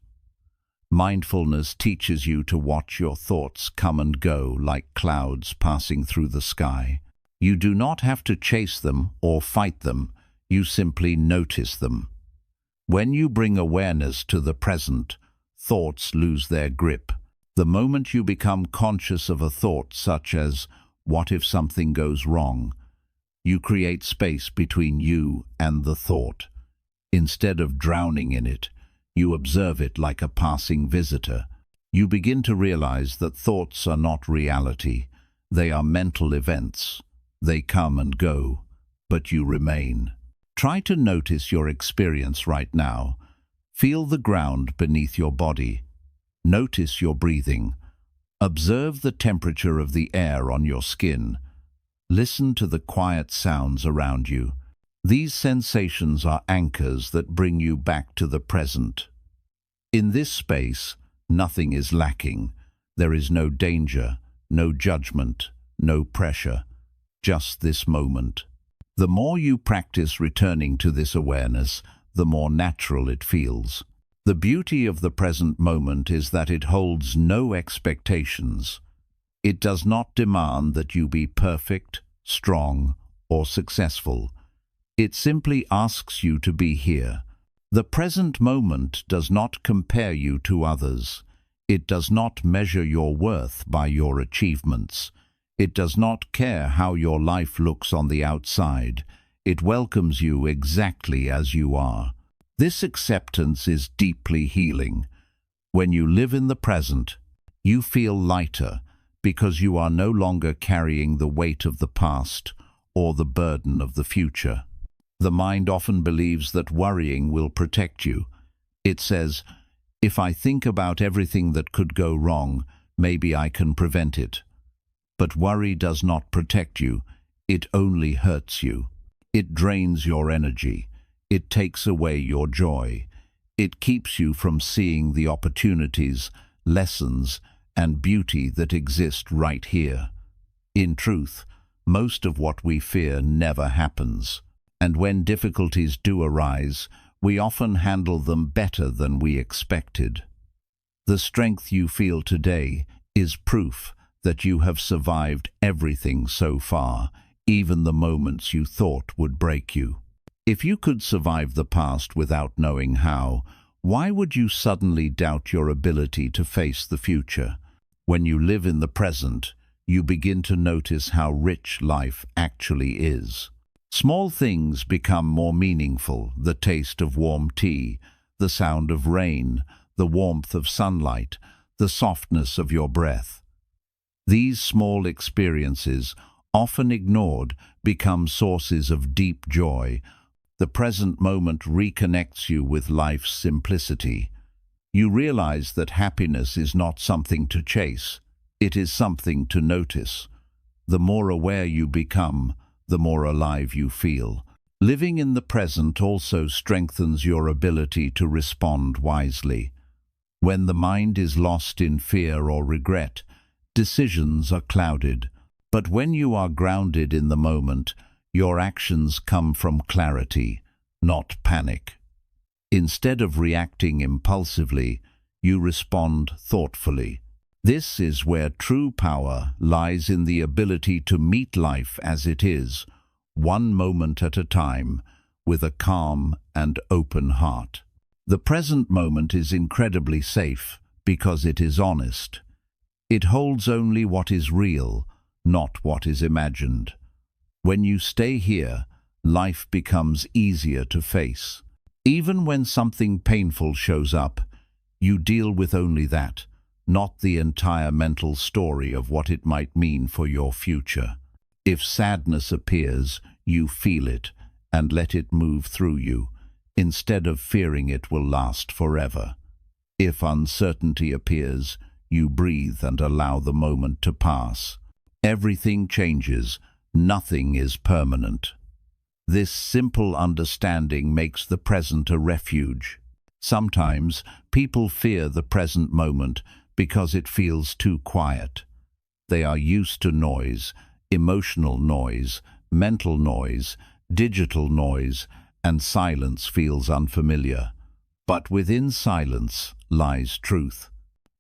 Mindfulness teaches you to watch your thoughts come and go like clouds passing through the sky. You do not have to chase them or fight them, you simply notice them. When you bring awareness to the present, thoughts lose their grip. The moment you become conscious of a thought such as, "What if something goes wrong?" you create space between you and the thought. Instead of drowning in it, you observe it like a passing visitor. You begin to realize that thoughts are not reality. They are mental events. They come and go, but you remain. Try to notice your experience right now. Feel the ground beneath your body. Notice your breathing. Observe the temperature of the air on your skin. Listen to the quiet sounds around you. These sensations are anchors that bring you back to the present. In this space, nothing is lacking. There is no danger, no judgment, no pressure. Just this moment. The more you practice returning to this awareness, the more natural it feels. The beauty of the present moment is that it holds no expectations. It does not demand that you be perfect, strong, or successful. It simply asks you to be here. The present moment does not compare you to others. It does not measure your worth by your achievements. It does not care how your life looks on the outside. It welcomes you exactly as you are. This acceptance is deeply healing. When you live in the present, you feel lighter, because you are no longer carrying the weight of the past or the burden of the future. The mind often believes that worrying will protect you. It says, "If I think about everything that could go wrong, maybe I can prevent it." But worry does not protect you, it only hurts you. It drains your energy. It takes away your joy. It keeps you from seeing the opportunities, lessons, and beauty that exist right here. In truth, most of what we fear never happens. And when difficulties do arise, we often handle them better than we expected. The strength you feel today is proof that you have survived everything so far, even the moments you thought would break you. If you could survive the past without knowing how, why would you suddenly doubt your ability to face the future? When you live in the present, you begin to notice how rich life actually is. Small things become more meaningful: the taste of warm tea, the sound of rain, the warmth of sunlight, the softness of your breath. These small experiences, often ignored, become sources of deep joy. The present moment reconnects you with life's simplicity. You realize that happiness is not something to chase, it is something to notice. The more aware you become, the more alive you feel. Living in the present also strengthens your ability to respond wisely. When the mind is lost in fear or regret, decisions are clouded. But when you are grounded in the moment, your actions come from clarity, not panic. Instead of reacting impulsively, you respond thoughtfully. This is where true power lies, in the ability to meet life as it is, one moment at a time, with a calm and open heart. The present moment is incredibly safe because it is honest. It holds only what is real, not what is imagined. When you stay here, life becomes easier to face. Even when something painful shows up, you deal with only that, not the entire mental story of what it might mean for your future. If sadness appears, you feel it and let it move through you, instead of fearing it will last forever. If uncertainty appears, you breathe and allow the moment to pass. Everything changes, nothing is permanent. This simple understanding makes the present a refuge. Sometimes people fear the present moment because it feels too quiet. They are used to noise, emotional noise, mental noise, digital noise, and silence feels unfamiliar. But within silence lies truth.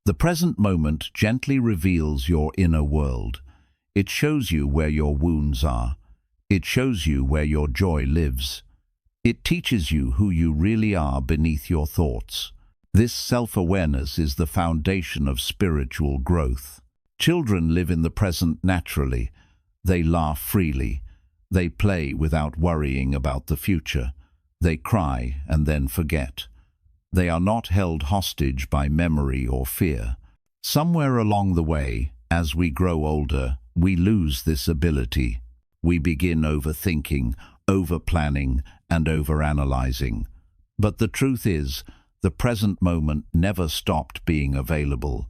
The present moment gently reveals your inner world. It shows you where your wounds are. It shows you where your joy lives. It teaches you who you really are beneath your thoughts. This self-awareness is the foundation of spiritual growth. Children live in the present naturally. They laugh freely. They play without worrying about the future. They cry and then forget. They are not held hostage by memory or fear. Somewhere along the way, as we grow older, we lose this ability. We begin overthinking, overplanning, and overanalyzing. But the truth is, the present moment never stopped being available.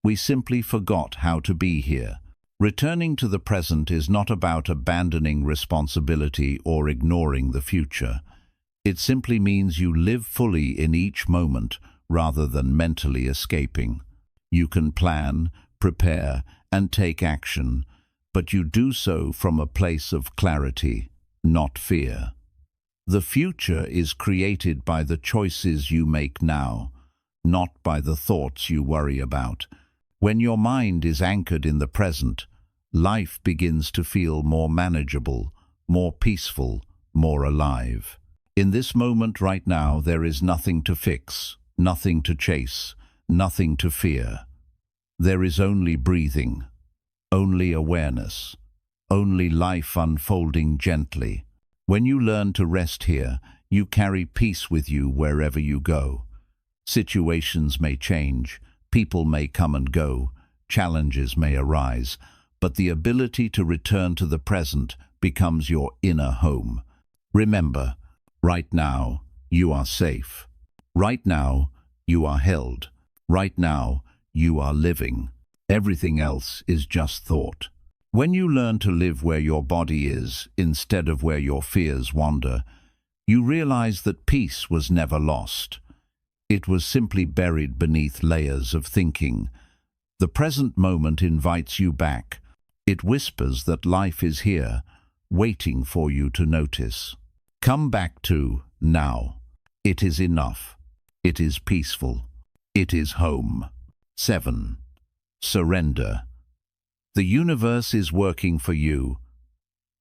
We simply forgot how to be here. Returning to the present is not about abandoning responsibility or ignoring the future. It simply means you live fully in each moment rather than mentally escaping. You can plan, prepare, and take action, but you do so from a place of clarity, not fear. The future is created by the choices you make now, not by the thoughts you worry about. When your mind is anchored in the present, life begins to feel more manageable, more peaceful, more alive. In this moment right now, there is nothing to fix, nothing to chase, nothing to fear. There is only breathing, only awareness, only life unfolding gently. When you learn to rest here, you carry peace with you wherever you go. Situations may change, people may come and go, challenges may arise, but the ability to return to the present becomes your inner home. Remember, right now, you are safe. Right now, you are held. Right now, you are living. Everything else is just thought. When you learn to live where your body is, instead of where your fears wander, you realize that peace was never lost. It was simply buried beneath layers of thinking. The present moment invites you back. It whispers that life is here, waiting for you to notice. Come back to now. It is enough. It is peaceful. It is home. 7. Surrender. The universe is working for you,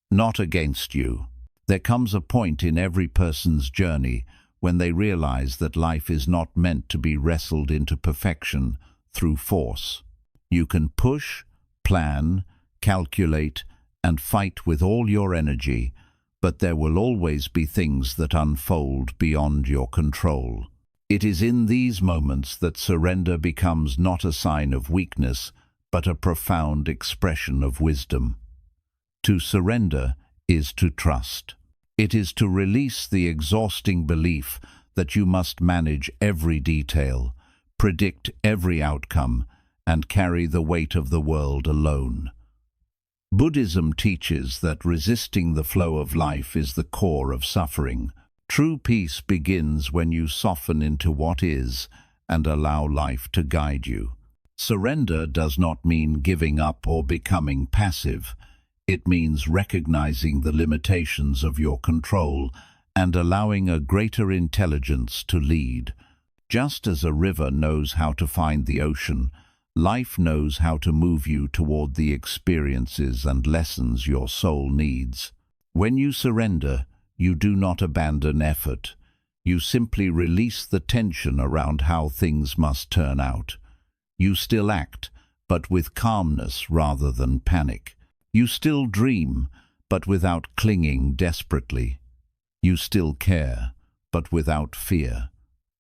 not against you. There comes a point in every person's journey when they realize that life is not meant to be wrestled into perfection through force. You can push, plan, calculate, and fight with all your energy, but there will always be things that unfold beyond your control. It is in these moments that surrender becomes not a sign of weakness, but a profound expression of wisdom. To surrender is to trust. It is to release the exhausting belief that you must manage every detail, predict every outcome, and carry the weight of the world alone. Buddhism teaches that resisting the flow of life is the core of suffering. True peace begins when you soften into what is and allow life to guide you. Surrender does not mean giving up or becoming passive. It means recognizing the limitations of your control and allowing a greater intelligence to lead. Just as a river knows how to find the ocean, life knows how to move you toward the experiences and lessons your soul needs. When you surrender, you do not abandon effort. You simply release the tension around how things must turn out. You still act, but with calmness rather than panic. You still dream, but without clinging desperately. You still care, but without fear.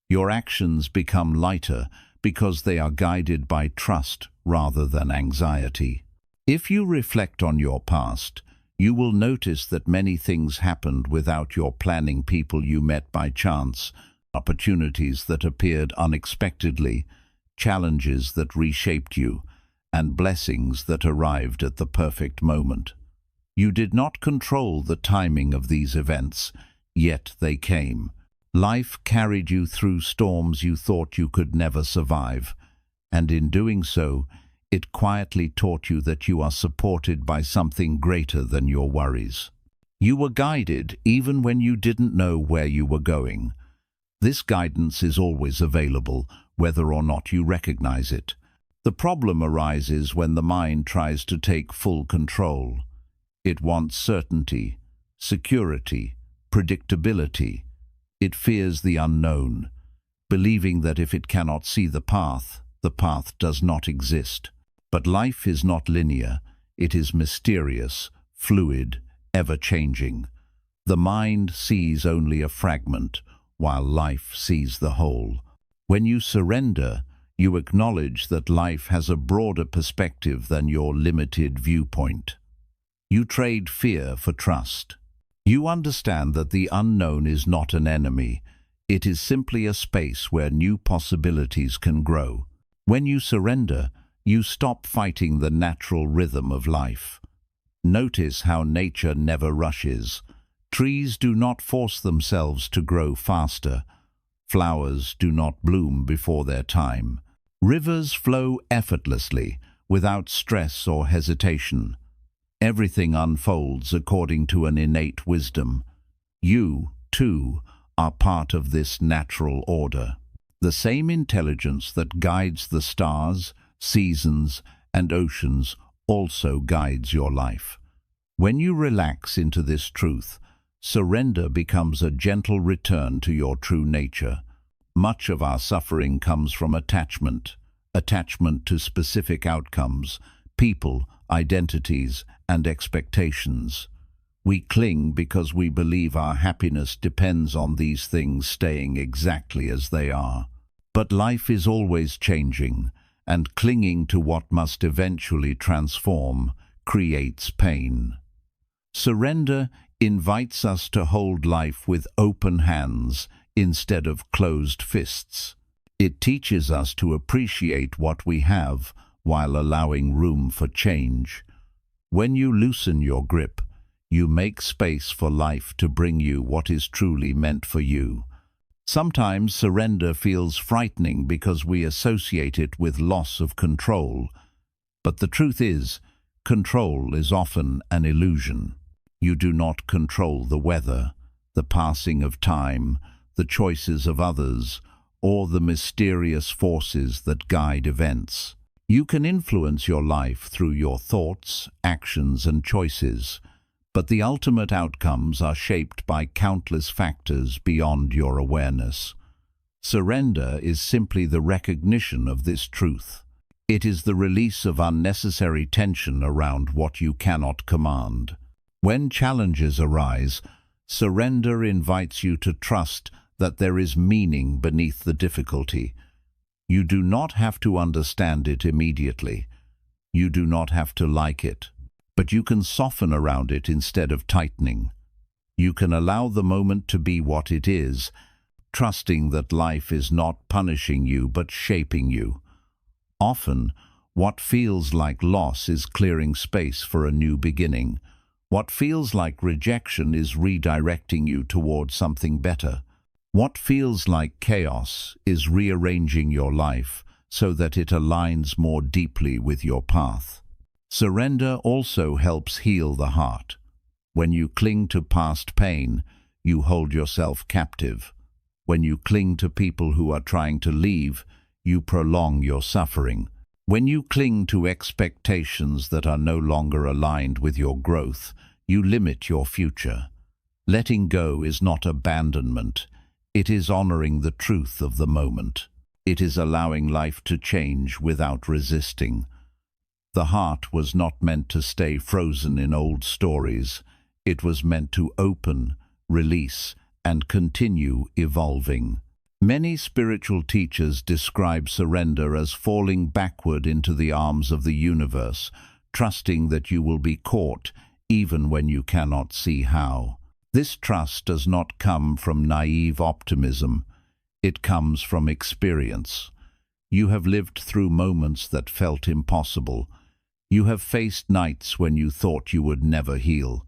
Your actions become lighter because they are guided by trust rather than anxiety. If you reflect on your past, you will notice that many things happened without your planning. People you met by chance, opportunities that appeared unexpectedly, challenges that reshaped you, and blessings that arrived at the perfect moment. You did not control the timing of these events, yet they came. Life carried you through storms you thought you could never survive, and in doing so, it quietly taught you that you are supported by something greater than your worries. You were guided even when you didn't know where you were going. This guidance is always available, whether or not you recognize it. The problem arises when the mind tries to take full control. It wants certainty, security, predictability. It fears the unknown, believing that if it cannot see the path does not exist. But life is not linear. It is mysterious, fluid, ever-changing. The mind sees only a fragment, while life sees the whole. When you surrender, you acknowledge that life has a broader perspective than your limited viewpoint. You trade fear for trust. You understand that the unknown is not an enemy. It is simply a space where new possibilities can grow. When you surrender, you stop fighting the natural rhythm of life. Notice how nature never rushes. Trees do not force themselves to grow faster. Flowers do not bloom before their time. Rivers flow effortlessly, without stress or hesitation. Everything unfolds according to an innate wisdom. You, too, are part of this natural order. The same intelligence that guides the stars, seasons, and oceans also guides your life. When you relax into this truth, surrender becomes a gentle return to your true nature. Much of our suffering comes from attachment to specific outcomes, people, identities, and expectations. We cling because we believe our happiness depends on these things staying exactly as they are. But life is always changing, and clinging to what must eventually transform creates pain. Surrender invites us to hold life with open hands instead of closed fists. It teaches us to appreciate what we have while allowing room for change. When you loosen your grip, you make space for life to bring you what is truly meant for you. Sometimes surrender feels frightening because we associate it with loss of control. But the truth is, control is often an illusion. You do not control the weather, the passing of time, the choices of others, or the mysterious forces that guide events. You can influence your life through your thoughts, actions, and choices, but the ultimate outcomes are shaped by countless factors beyond your awareness. Surrender is simply the recognition of this truth. It is the release of unnecessary tension around what you cannot command. When challenges arise, surrender invites you to trust that there is meaning beneath the difficulty. You do not have to understand it immediately. You do not have to like it, but you can soften around it instead of tightening. You can allow the moment to be what it is, trusting that life is not punishing you but shaping you. Often, what feels like loss is clearing space for a new beginning. What feels like rejection is redirecting you toward something better. What feels like chaos is rearranging your life so that it aligns more deeply with your path. Surrender also helps heal the heart. When you cling to past pain, you hold yourself captive. When you cling to people who are trying to leave, you prolong your suffering. When you cling to expectations that are no longer aligned with your growth, you limit your future. Letting go is not abandonment. It is honoring the truth of the moment. It is allowing life to change without resisting. The heart was not meant to stay frozen in old stories. It was meant to open, release, and continue evolving. Many spiritual teachers describe surrender as falling backward into the arms of the universe, trusting that you will be caught even when you cannot see how. This trust does not come from naive optimism. It comes from experience. You have lived through moments that felt impossible. You have faced nights when you thought you would never heal.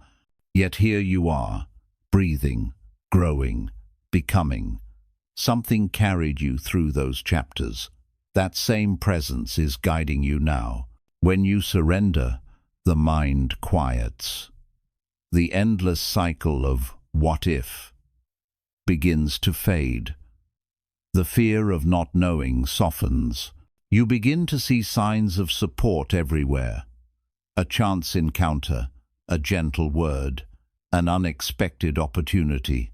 Yet here you are, breathing, growing, becoming. Something carried you through those chapters. That same presence is guiding you now. When you surrender, the mind quiets. The endless cycle of what if begins to fade. The fear of not knowing softens. You begin to see signs of support everywhere. A chance encounter, a gentle word, an unexpected opportunity.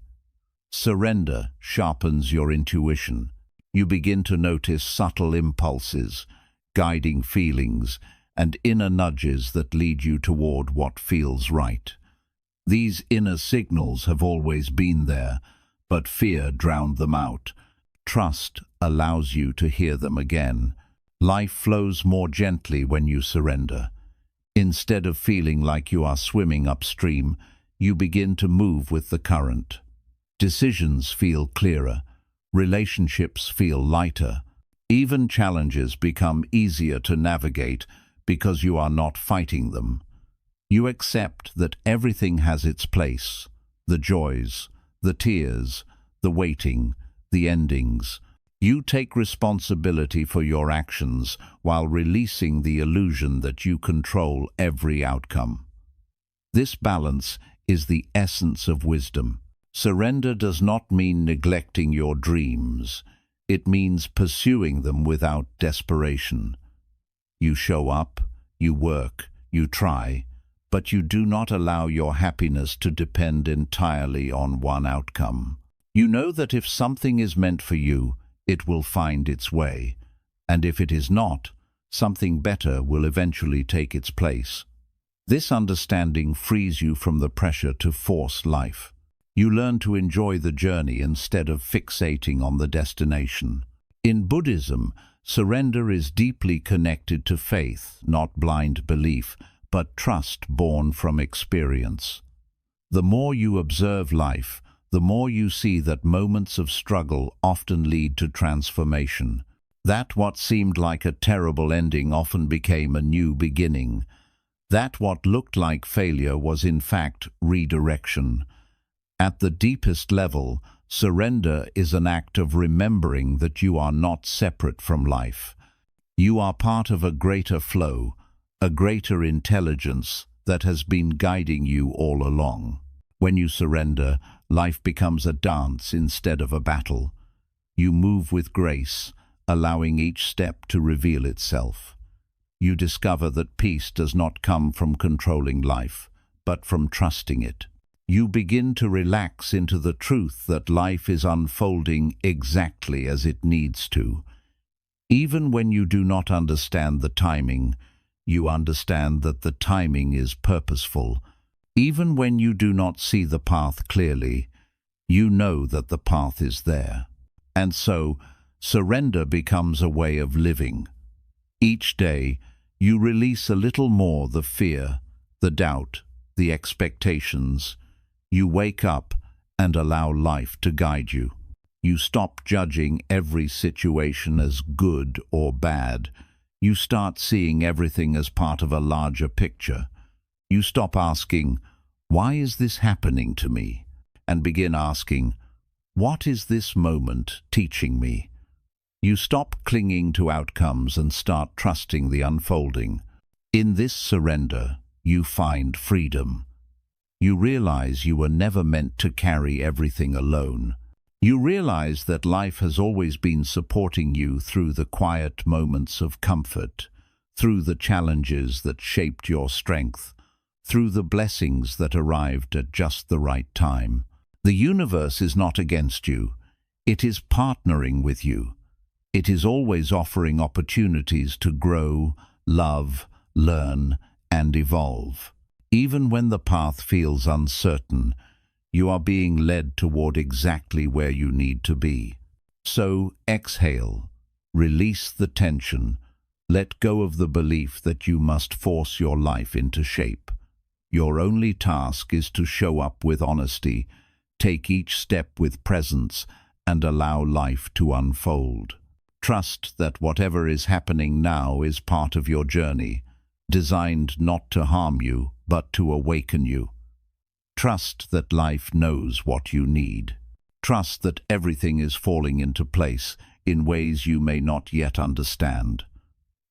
Surrender sharpens your intuition. You begin to notice subtle impulses, guiding feelings, and inner nudges that lead you toward what feels right. These inner signals have always been there, but fear drowned them out. Trust allows you to hear them again. Life flows more gently when you surrender. Instead of feeling like you are swimming upstream, you begin to move with the current. Decisions feel clearer. Relationships feel lighter. Even challenges become easier to navigate because you are not fighting them. You accept that everything has its place, the joys, the tears, the waiting, the endings. You take responsibility for your actions while releasing the illusion that you control every outcome. This balance is the essence of wisdom. Surrender does not mean neglecting your dreams. It means pursuing them without desperation. You show up, you work, you try, but you do not allow your happiness to depend entirely on one outcome. You know that if something is meant for you, it will find its way, and if it is not, something better will eventually take its place. This understanding frees you from the pressure to force life. You learn to enjoy the journey instead of fixating on the destination. In Buddhism, surrender is deeply connected to faith, not blind belief, but trust born from experience. The more you observe life, the more you see that moments of struggle often lead to transformation. That what seemed like a terrible ending often became a new beginning. That what looked like failure was in fact redirection. At the deepest level, surrender is an act of remembering that you are not separate from life. You are part of a greater flow, a greater intelligence that has been guiding you all along. When you surrender, life becomes a dance instead of a battle. You move with grace, allowing each step to reveal itself. You discover that peace does not come from controlling life, but from trusting it. You begin to relax into the truth that life is unfolding exactly as it needs to. Even when you do not understand the timing, you understand that the timing is purposeful. Even when you do not see the path clearly, you know that the path is there. And so, surrender becomes a way of living. Each day, you release a little more the fear, the doubt, the expectations. You wake up and allow life to guide you. You stop judging every situation as good or bad. You start seeing everything as part of a larger picture. You stop asking, "Why is this happening to me?" and begin asking, "What is this moment teaching me?" You stop clinging to outcomes and start trusting the unfolding. In this surrender, you find freedom. You realize you were never meant to carry everything alone. You realize that life has always been supporting you through the quiet moments of comfort, through the challenges that shaped your strength, through the blessings that arrived at just the right time. The universe is not against you. It is partnering with you. It is always offering opportunities to grow, love, learn, and evolve. Even when the path feels uncertain, you are being led toward exactly where you need to be. So exhale, release the tension, let go of the belief that you must force your life into shape. Your only task is to show up with honesty, take each step with presence, and allow life to unfold. Trust that whatever is happening now is part of your journey, designed not to harm you, but to awaken you. Trust that life knows what you need. Trust that everything is falling into place in ways you may not yet understand.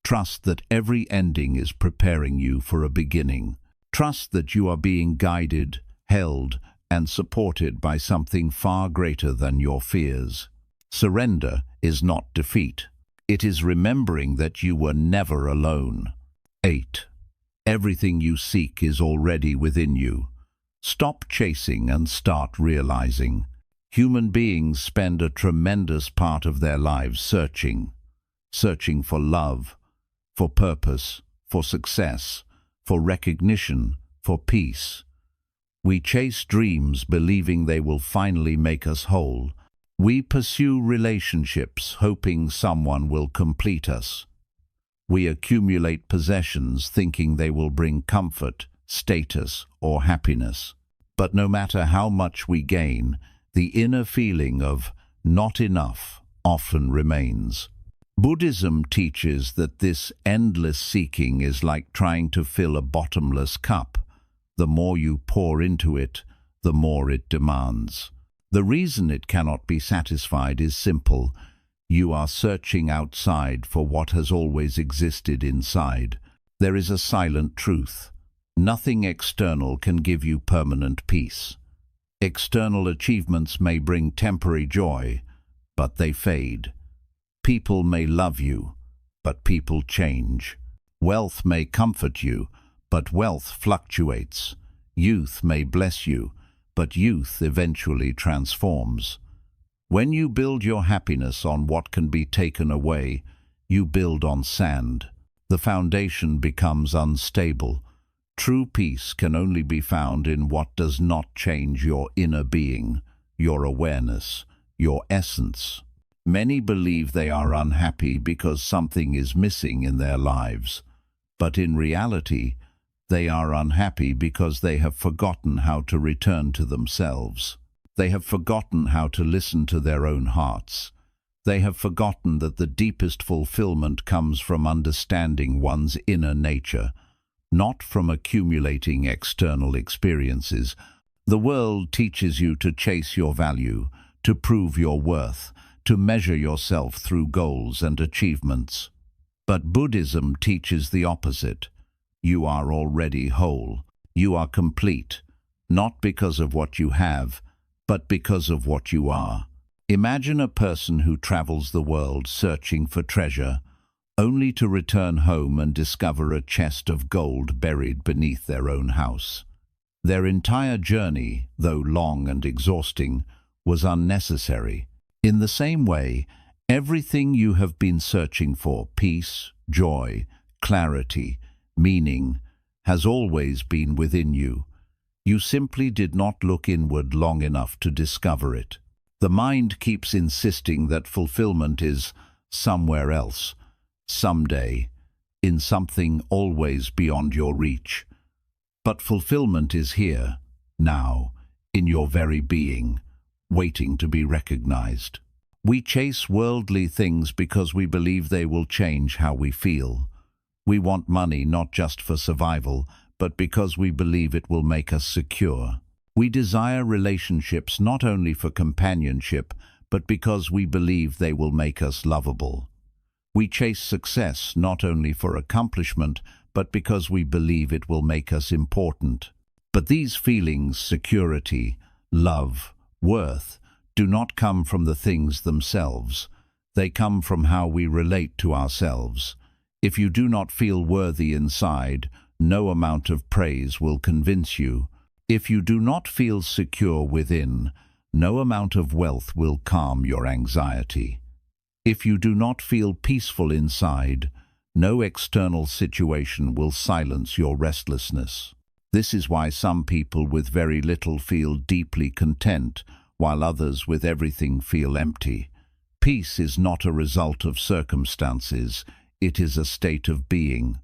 Trust that every ending is preparing you for a beginning. Trust that you are being guided, held, and supported by something far greater than your fears. Surrender is not defeat. It is remembering that you were never alone. 8. Everything you seek is already within you. Stop chasing and start realizing. Human beings spend a tremendous part of their lives searching for love, for purpose, for success, for recognition, for peace. We chase dreams believing they will finally make us whole. We pursue relationships hoping someone will complete us. We accumulate possessions thinking they will bring comfort, status, or happiness. But no matter how much we gain, the inner feeling of not enough often remains. Buddhism teaches that this endless seeking is like trying to fill a bottomless cup. The more you pour into it, the more it demands. The reason it cannot be satisfied is simple. You are searching outside for what has always existed inside. There is a silent truth. Nothing external can give you permanent peace. External achievements may bring temporary joy, but they fade. People may love you, but people change. Wealth may comfort you, but wealth fluctuates. Youth may bless you, but youth eventually transforms. When you build your happiness on what can be taken away, you build on sand. The foundation becomes unstable. True peace can only be found in what does not change your inner being, your awareness, your essence. Many believe they are unhappy because something is missing in their lives, but in reality, they are unhappy because they have forgotten how to return to themselves. They have forgotten how to listen to their own hearts. They have forgotten that the deepest fulfillment comes from understanding one's inner nature, not from accumulating external experiences. The world teaches you to chase your value, to prove your worth, to measure yourself through goals and achievements. But Buddhism teaches the opposite. You are already whole. You are complete, not because of what you have, but because of what you are. Imagine a person who travels the world searching for treasure, only to return home and discover a chest of gold buried beneath their own house. Their entire journey, though long and exhausting, was unnecessary. In the same way, everything you have been searching for, peace, joy, clarity, meaning, has always been within you. You simply did not look inward long enough to discover it. The mind keeps insisting that fulfillment is somewhere else, someday, in something always beyond your reach. But fulfillment is here, now, in your very being, waiting to be recognized. We chase worldly things because we believe they will change how we feel. We want money not just for survival, but because we believe it will make us secure. We desire relationships not only for companionship, but because we believe they will make us lovable. We chase success not only for accomplishment, but because we believe it will make us important. But these feelings, security, love, worth, do not come from the things themselves. They come from how we relate to ourselves. If you do not feel worthy inside, no amount of praise will convince you. If you do not feel secure within, no amount of wealth will calm your anxiety. If you do not feel peaceful inside, no external situation will silence your restlessness. This is why some people with very little feel deeply content, while others with everything feel empty. Peace is not a result of circumstances, it is a state of being.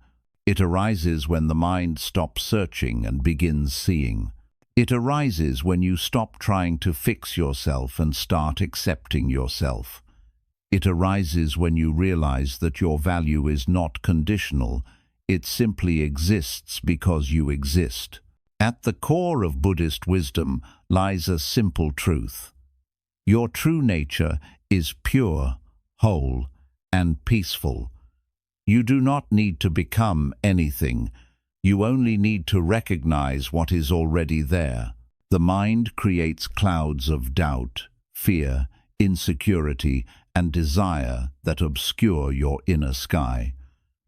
It arises when the mind stops searching and begins seeing. It arises when you stop trying to fix yourself and start accepting yourself. It arises when you realize that your value is not conditional, it simply exists because you exist. At the core of Buddhist wisdom lies a simple truth. Your true nature is pure, whole, and peaceful. You do not need to become anything. You only need to recognize what is already there. The mind creates clouds of doubt, fear, insecurity, and desire that obscure your inner sky.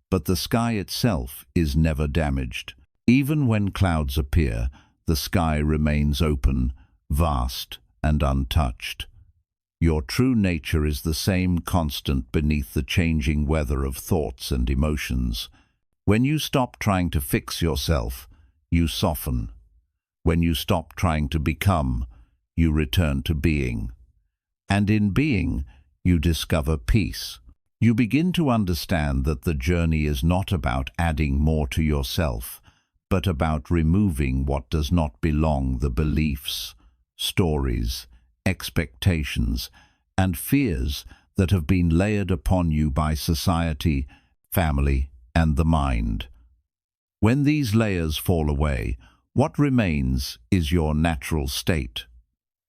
But the sky itself is never damaged. Even when clouds appear, the sky remains open, vast, and untouched. Your true nature is the same constant beneath the changing weather of thoughts and emotions. When you stop trying to fix yourself, you soften. When you stop trying to become, you return to being. And in being, you discover peace. You begin to understand that the journey is not about adding more to yourself, but about removing what does not belong, the beliefs, stories, expectations, and fears that have been layered upon you by society, family, and the mind. When these layers fall away, what remains is your natural state.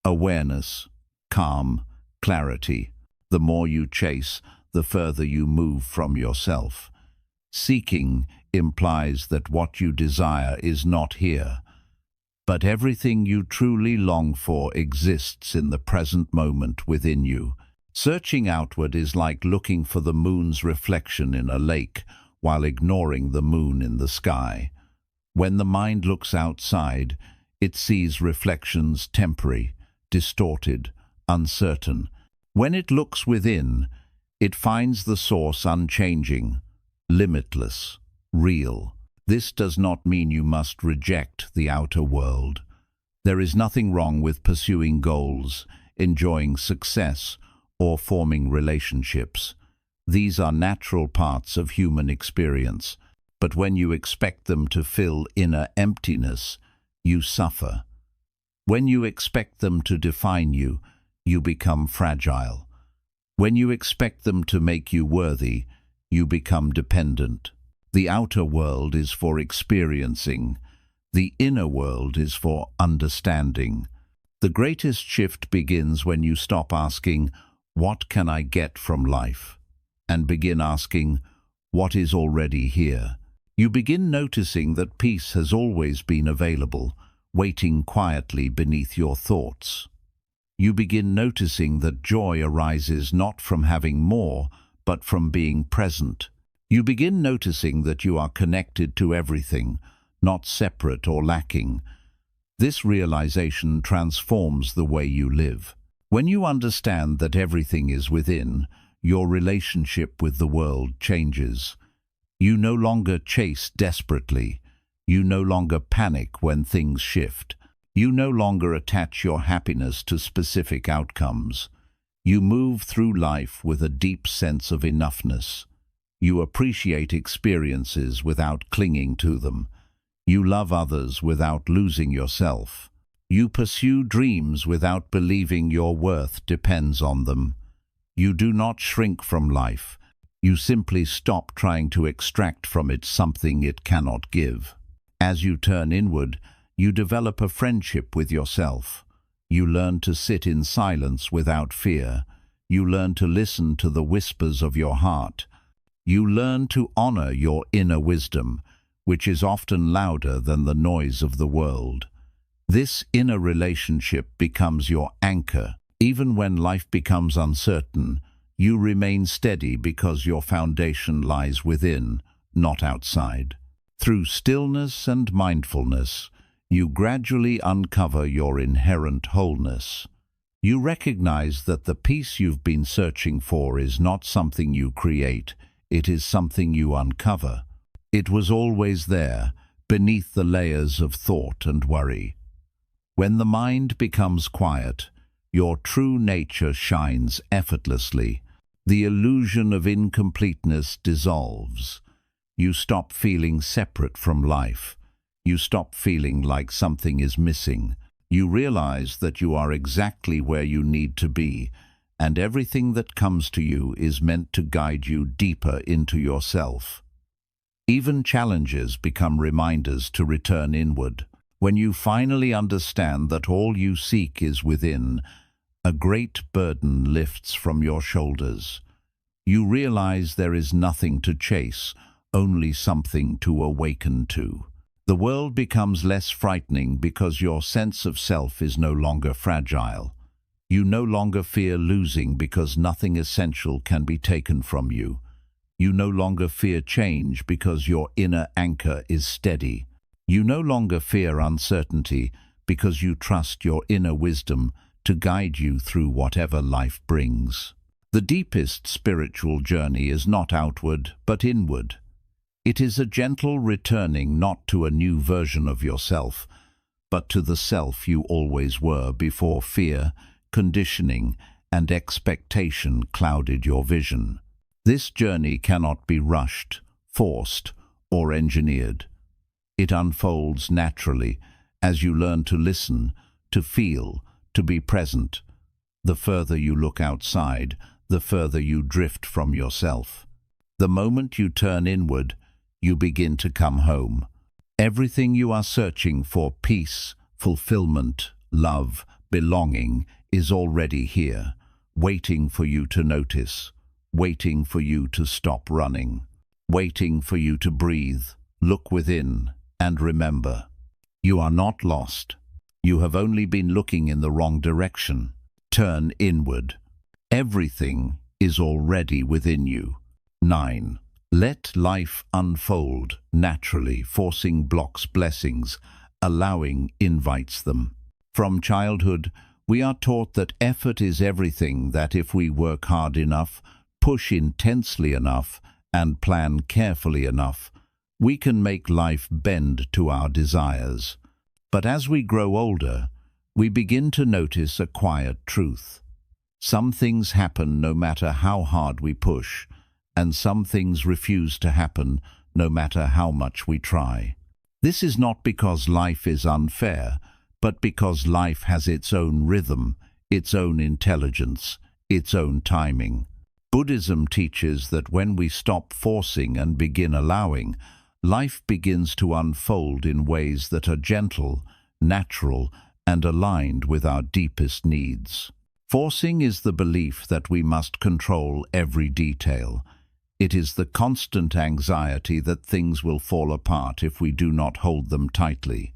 Awareness, calm, clarity. The more you chase, the further you move from yourself. Seeking implies that what you desire is not here, but everything you truly long for exists in the present moment within you. Searching outward is like looking for the moon's reflection in a lake while ignoring the moon in the sky. When the mind looks outside, it sees reflections temporary, distorted, uncertain. When it looks within, it finds the source unchanging, limitless, real. This does not mean you must reject the outer world. There is nothing wrong with pursuing goals, enjoying success, or forming relationships. These are natural parts of human experience, but when you expect them to fill inner emptiness, you suffer. When you expect them to define you, you become fragile. When you expect them to make you worthy, you become dependent. The outer world is for experiencing. The inner world is for understanding. The greatest shift begins when you stop asking, "What can I get from life?" and begin asking, "What is already here?" You begin noticing that peace has always been available, waiting quietly beneath your thoughts. You begin noticing that joy arises not from having more, but from being present. You begin noticing that you are connected to everything, not separate or lacking. This realization transforms the way you live. When you understand that everything is within, your relationship with the world changes. You no longer chase desperately. You no longer panic when things shift. You no longer attach your happiness to specific outcomes. You move through life with a deep sense of enoughness. You appreciate experiences without clinging to them. You love others without losing yourself. You pursue dreams without believing your worth depends on them. You do not shrink from life. You simply stop trying to extract from it something it cannot give. As you turn inward, you develop a friendship with yourself. You learn to sit in silence without fear. You learn to listen to the whispers of your heart. You learn to honor your inner wisdom, which is often louder than the noise of the world. This inner relationship becomes your anchor. Even when life becomes uncertain, you remain steady because your foundation lies within, not outside. Through stillness and mindfulness, you gradually uncover your inherent wholeness. You recognize that the peace you've been searching for is not something you create, it is something you uncover. It was always there, beneath the layers of thought and worry. When the mind becomes quiet, your true nature shines effortlessly. The illusion of incompleteness dissolves. You stop feeling separate from life. You stop feeling like something is missing. You realize that you are exactly where you need to be, and everything that comes to you is meant to guide you deeper into yourself. Even challenges become reminders to return inward. When you finally understand that all you seek is within, a great burden lifts from your shoulders. You realize there is nothing to chase, only something to awaken to. The world becomes less frightening because your sense of self is no longer fragile. You no longer fear losing because nothing essential can be taken from you. You no longer fear change because your inner anchor is steady. You no longer fear uncertainty because you trust your inner wisdom to guide you through whatever life brings. The deepest spiritual journey is not outward, but inward. It is a gentle returning not to a new version of yourself, but to the self you always were before fear, conditioning, and expectation clouded your vision. This journey cannot be rushed, forced, or engineered. It unfolds naturally as you learn to listen, to feel, to be present. The further you look outside, the further you drift from yourself. The moment you turn inward, you begin to come home. Everything you are searching for, peace, fulfillment, love, belonging, is already here, waiting for you to notice, waiting for you to stop running, waiting for you to breathe, look within, and remember. You are not lost. You have only been looking in the wrong direction. Turn inward. Everything is already within you. 9. Let life unfold naturally, forcing blocks blessings, allowing invites them. From childhood, we are taught that effort is everything, that if we work hard enough, push intensely enough, and plan carefully enough, we can make life bend to our desires. But as we grow older, we begin to notice a quiet truth. Some things happen no matter how hard we push, and some things refuse to happen no matter how much we try. This is not because life is unfair, but because life has its own rhythm, its own intelligence, its own timing. Buddhism teaches that when we stop forcing and begin allowing, life begins to unfold in ways that are gentle, natural, and aligned with our deepest needs. Forcing is the belief that we must control every detail. It is the constant anxiety that things will fall apart if we do not hold them tightly.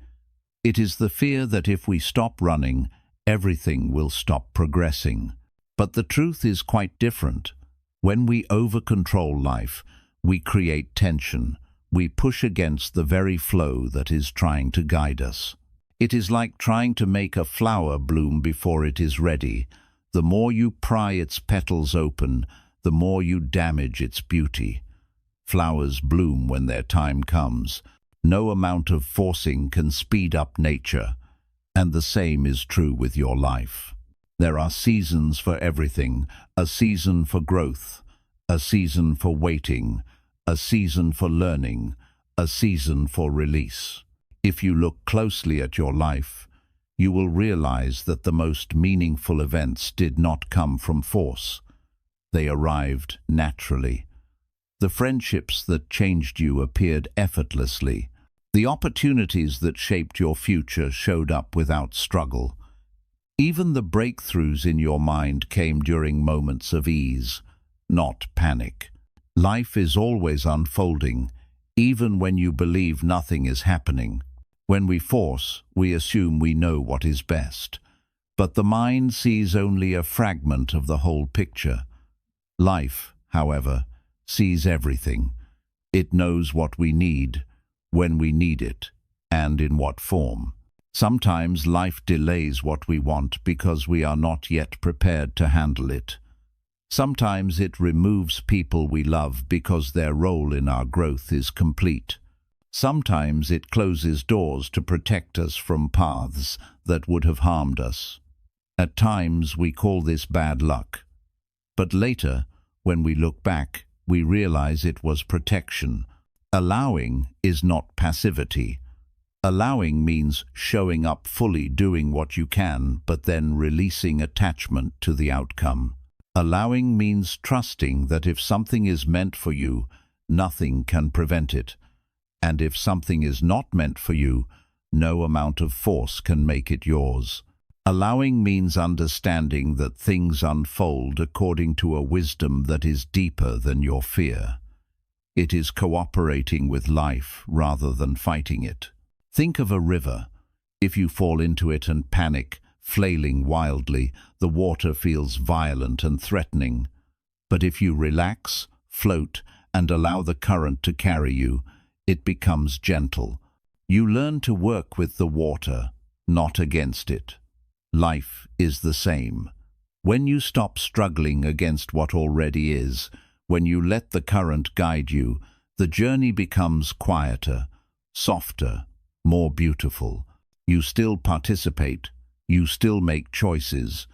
It is the fear that if we stop running, everything will stop progressing. But the truth is quite different. When we over-control life, we create tension. We push against the very flow that is trying to guide us. It is like trying to make a flower bloom before it is ready. The more you pry its petals open, the more you damage its beauty. Flowers bloom when their time comes. No amount of forcing can speed up nature. And the same is true with your life. There are seasons for everything, a season for growth, a season for waiting, a season for learning, a season for release. If you look closely at your life, you will realize that the most meaningful events did not come from force. They arrived naturally. The friendships that changed you appeared effortlessly. The opportunities that shaped your future showed up without struggle. Even the breakthroughs in your mind came during moments of ease, not panic. Life is always unfolding, even when you believe nothing is happening. When we force, we assume we know what is best. But the mind sees only a fragment of the whole picture. Life, however, sees everything. It knows what we need, when we need it, and in what form. Sometimes life delays what we want because we are not yet prepared to handle it. Sometimes it removes people we love because their role in our growth is complete. Sometimes it closes doors to protect us from paths that would have harmed us. At times we call this bad luck. But later, when we look back, we realize it was protection. Allowing is not passivity. Allowing means showing up fully, doing what you can, but then releasing attachment to the outcome. Allowing means trusting that if something is meant for you, nothing can prevent it. And if something is not meant for you, no amount of force can make it yours. Allowing means understanding that things unfold according to a wisdom that is deeper than your fear. It is cooperating with life rather than fighting it. Think of a river. If you fall into it and panic, flailing wildly, the water feels violent and threatening. But if you relax, float, and allow the current to carry you, it becomes gentle. You learn to work with the water, not against it. Life is the same. When you stop struggling against what already is, when you let the current guide you, the journey becomes quieter, softer, more beautiful. You still participate, you still make choices,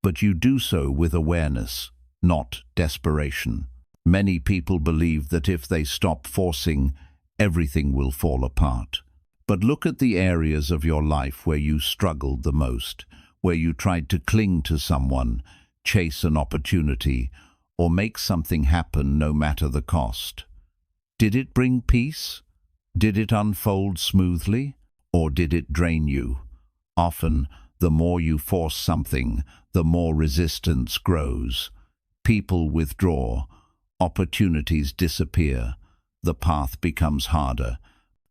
but you do so with awareness, not desperation. Many people believe that if they stop forcing, everything will fall apart. But look at the areas of your life where you struggled the most, where you tried to cling to someone, chase an opportunity, or make something happen no matter the cost. Did it bring peace? Did it unfold smoothly? Or did it drain you? Often, the more you force something, the more resistance grows. People withdraw, opportunities disappear, the path becomes harder.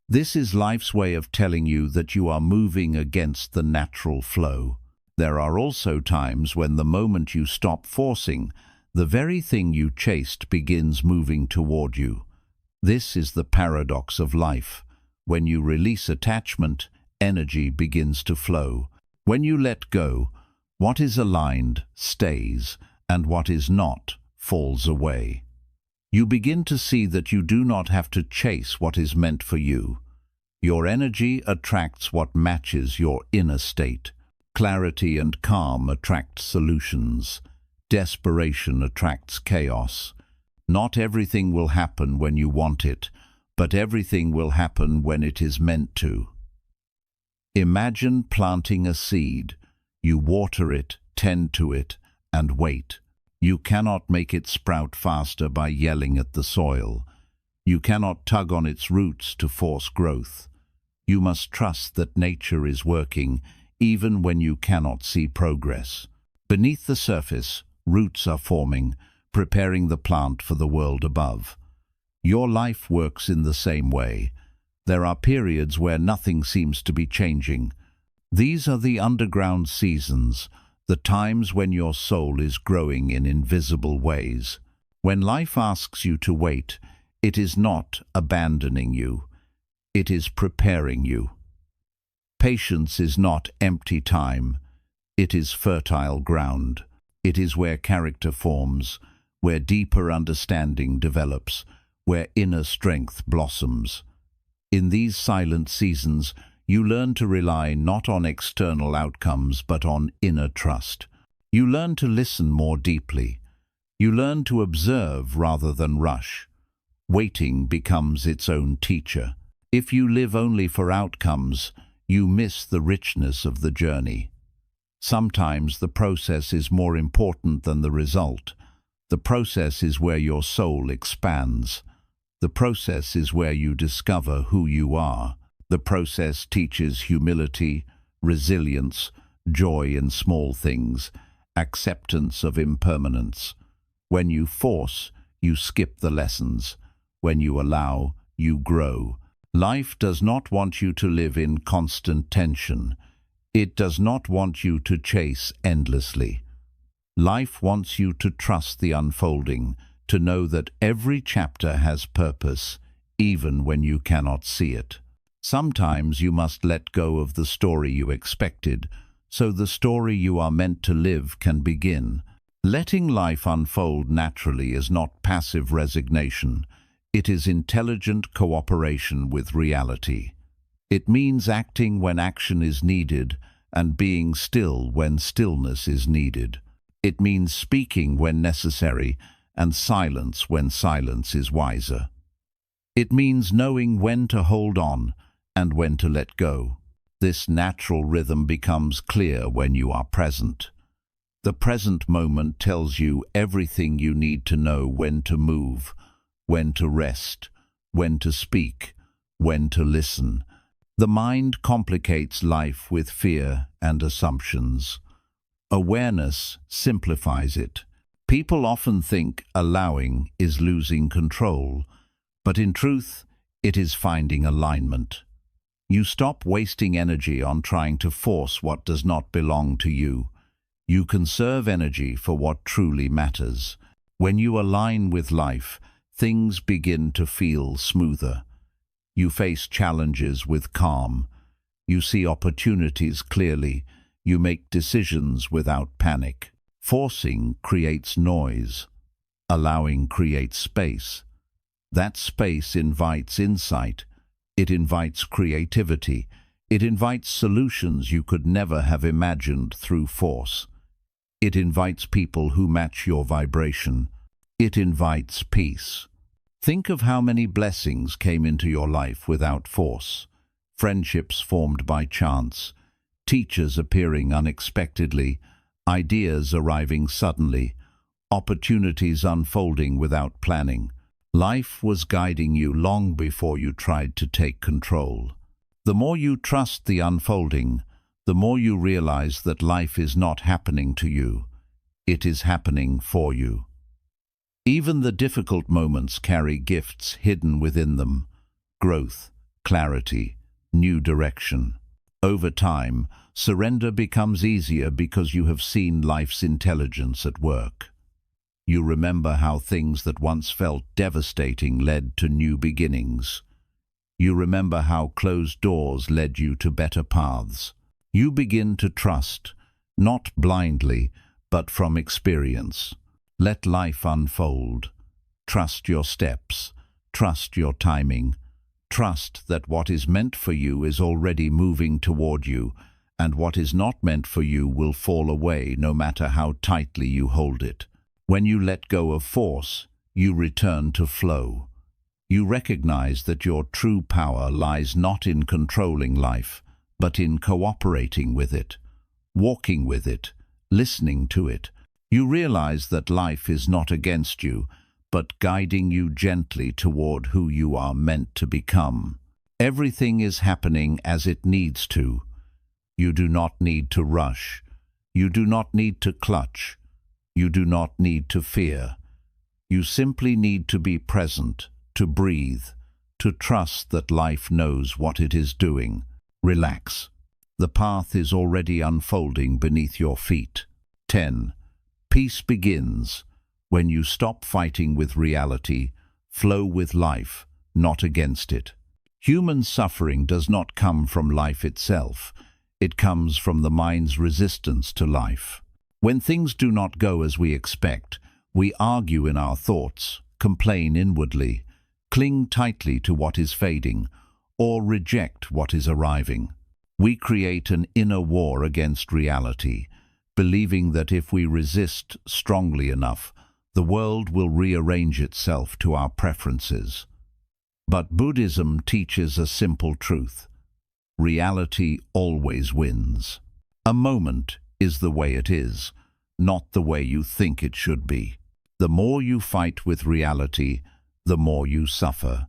This is life's way of telling you that you are moving against the natural flow. There are also times when the moment you stop forcing, the very thing you chased begins moving toward you. This is the paradox of life. When you release attachment, energy begins to flow. When you let go, what is aligned stays, and what is not falls away. You begin to see that you do not have to chase what is meant for you. Your energy attracts what matches your inner state. Clarity and calm attract solutions. Desperation attracts chaos. Not everything will happen when you want it, but everything will happen when it is meant to. Imagine planting a seed. You water it, tend to it, and wait. You cannot make it sprout faster by yelling at the soil. You cannot tug on its roots to force growth. You must trust that nature is working, even when you cannot see progress. Beneath the surface, roots are forming, preparing the plant for the world above. Your life works in the same way. There are periods where nothing seems to be changing. These are the underground seasons, the times when your soul is growing in invisible ways. When life asks you to wait, it is not abandoning you. It is preparing you. Patience is not empty time. It is fertile ground. It is where character forms, where deeper understanding develops, where inner strength blossoms. In these silent seasons, you learn to rely not on external outcomes but on inner trust. You learn to listen more deeply. You learn to observe rather than rush. Waiting becomes its own teacher. If you live only for outcomes, you miss the richness of the journey. Sometimes the process is more important than the result. The process is where your soul expands. The process is where you discover who you are. The process teaches humility, resilience, joy in small things, acceptance of impermanence. When you force, you skip the lessons. When you allow, you grow. Life does not want you to live in constant tension. It does not want you to chase endlessly. Life wants you to trust the unfolding, to know that every chapter has purpose, even when you cannot see it. Sometimes you must let go of the story you expected, so the story you are meant to live can begin. Letting life unfold naturally is not passive resignation. It is intelligent cooperation with reality. It means acting when action is needed and being still when stillness is needed. It means speaking when necessary and silence when silence is wiser. It means knowing when to hold on and when to let go. This natural rhythm becomes clear when you are present. The present moment tells you everything you need to know: when to move, when to rest, when to speak, when to listen. The mind complicates life with fear and assumptions. Awareness simplifies it. People often think allowing is losing control, but in truth, it is finding alignment. You stop wasting energy on trying to force what does not belong to you. You conserve energy for what truly matters. When you align with life, things begin to feel smoother. You face challenges with calm. You see opportunities clearly. You make decisions without panic. Forcing creates noise. Allowing creates space. That space invites insight. It invites creativity. It invites solutions you could never have imagined through force. It invites people who match your vibration. It invites peace. Think of how many blessings came into your life without force. Friendships formed by chance, teachers appearing unexpectedly, ideas arriving suddenly, opportunities unfolding without planning. Life was guiding you long before you tried to take control. The more you trust the unfolding, the more you realize that life is not happening to you. It is happening for you. Even the difficult moments carry gifts hidden within them: growth, clarity, new direction. Over time, surrender becomes easier because you have seen life's intelligence at work. You remember how things that once felt devastating led to new beginnings. You remember how closed doors led you to better paths. You begin to trust, not blindly, but from experience. Let life unfold. Trust your steps. Trust your timing. Trust that what is meant for you is already moving toward you, and what is not meant for you will fall away no matter how tightly you hold it. When you let go of force, you return to flow. You recognize that your true power lies not in controlling life, but in cooperating with it, walking with it, listening to it. You realize that life is not against you, but guiding you gently toward who you are meant to become. Everything is happening as it needs to. You do not need to rush. You do not need to clutch. You do not need to fear. You simply need to be present, to breathe, to trust that life knows what it is doing. Relax. The path is already unfolding beneath your feet. 10. Peace begins when you stop fighting with reality, flow with life, not against it. Human suffering does not come from life itself. It comes from the mind's resistance to life. When things do not go as we expect, we argue in our thoughts, complain inwardly, cling tightly to what is fading, or reject what is arriving. We create an inner war against reality, believing that if we resist strongly enough, the world will rearrange itself to our preferences. But Buddhism teaches a simple truth. Reality always wins. A moment is the way it is, not the way you think it should be. The more you fight with reality, the more you suffer.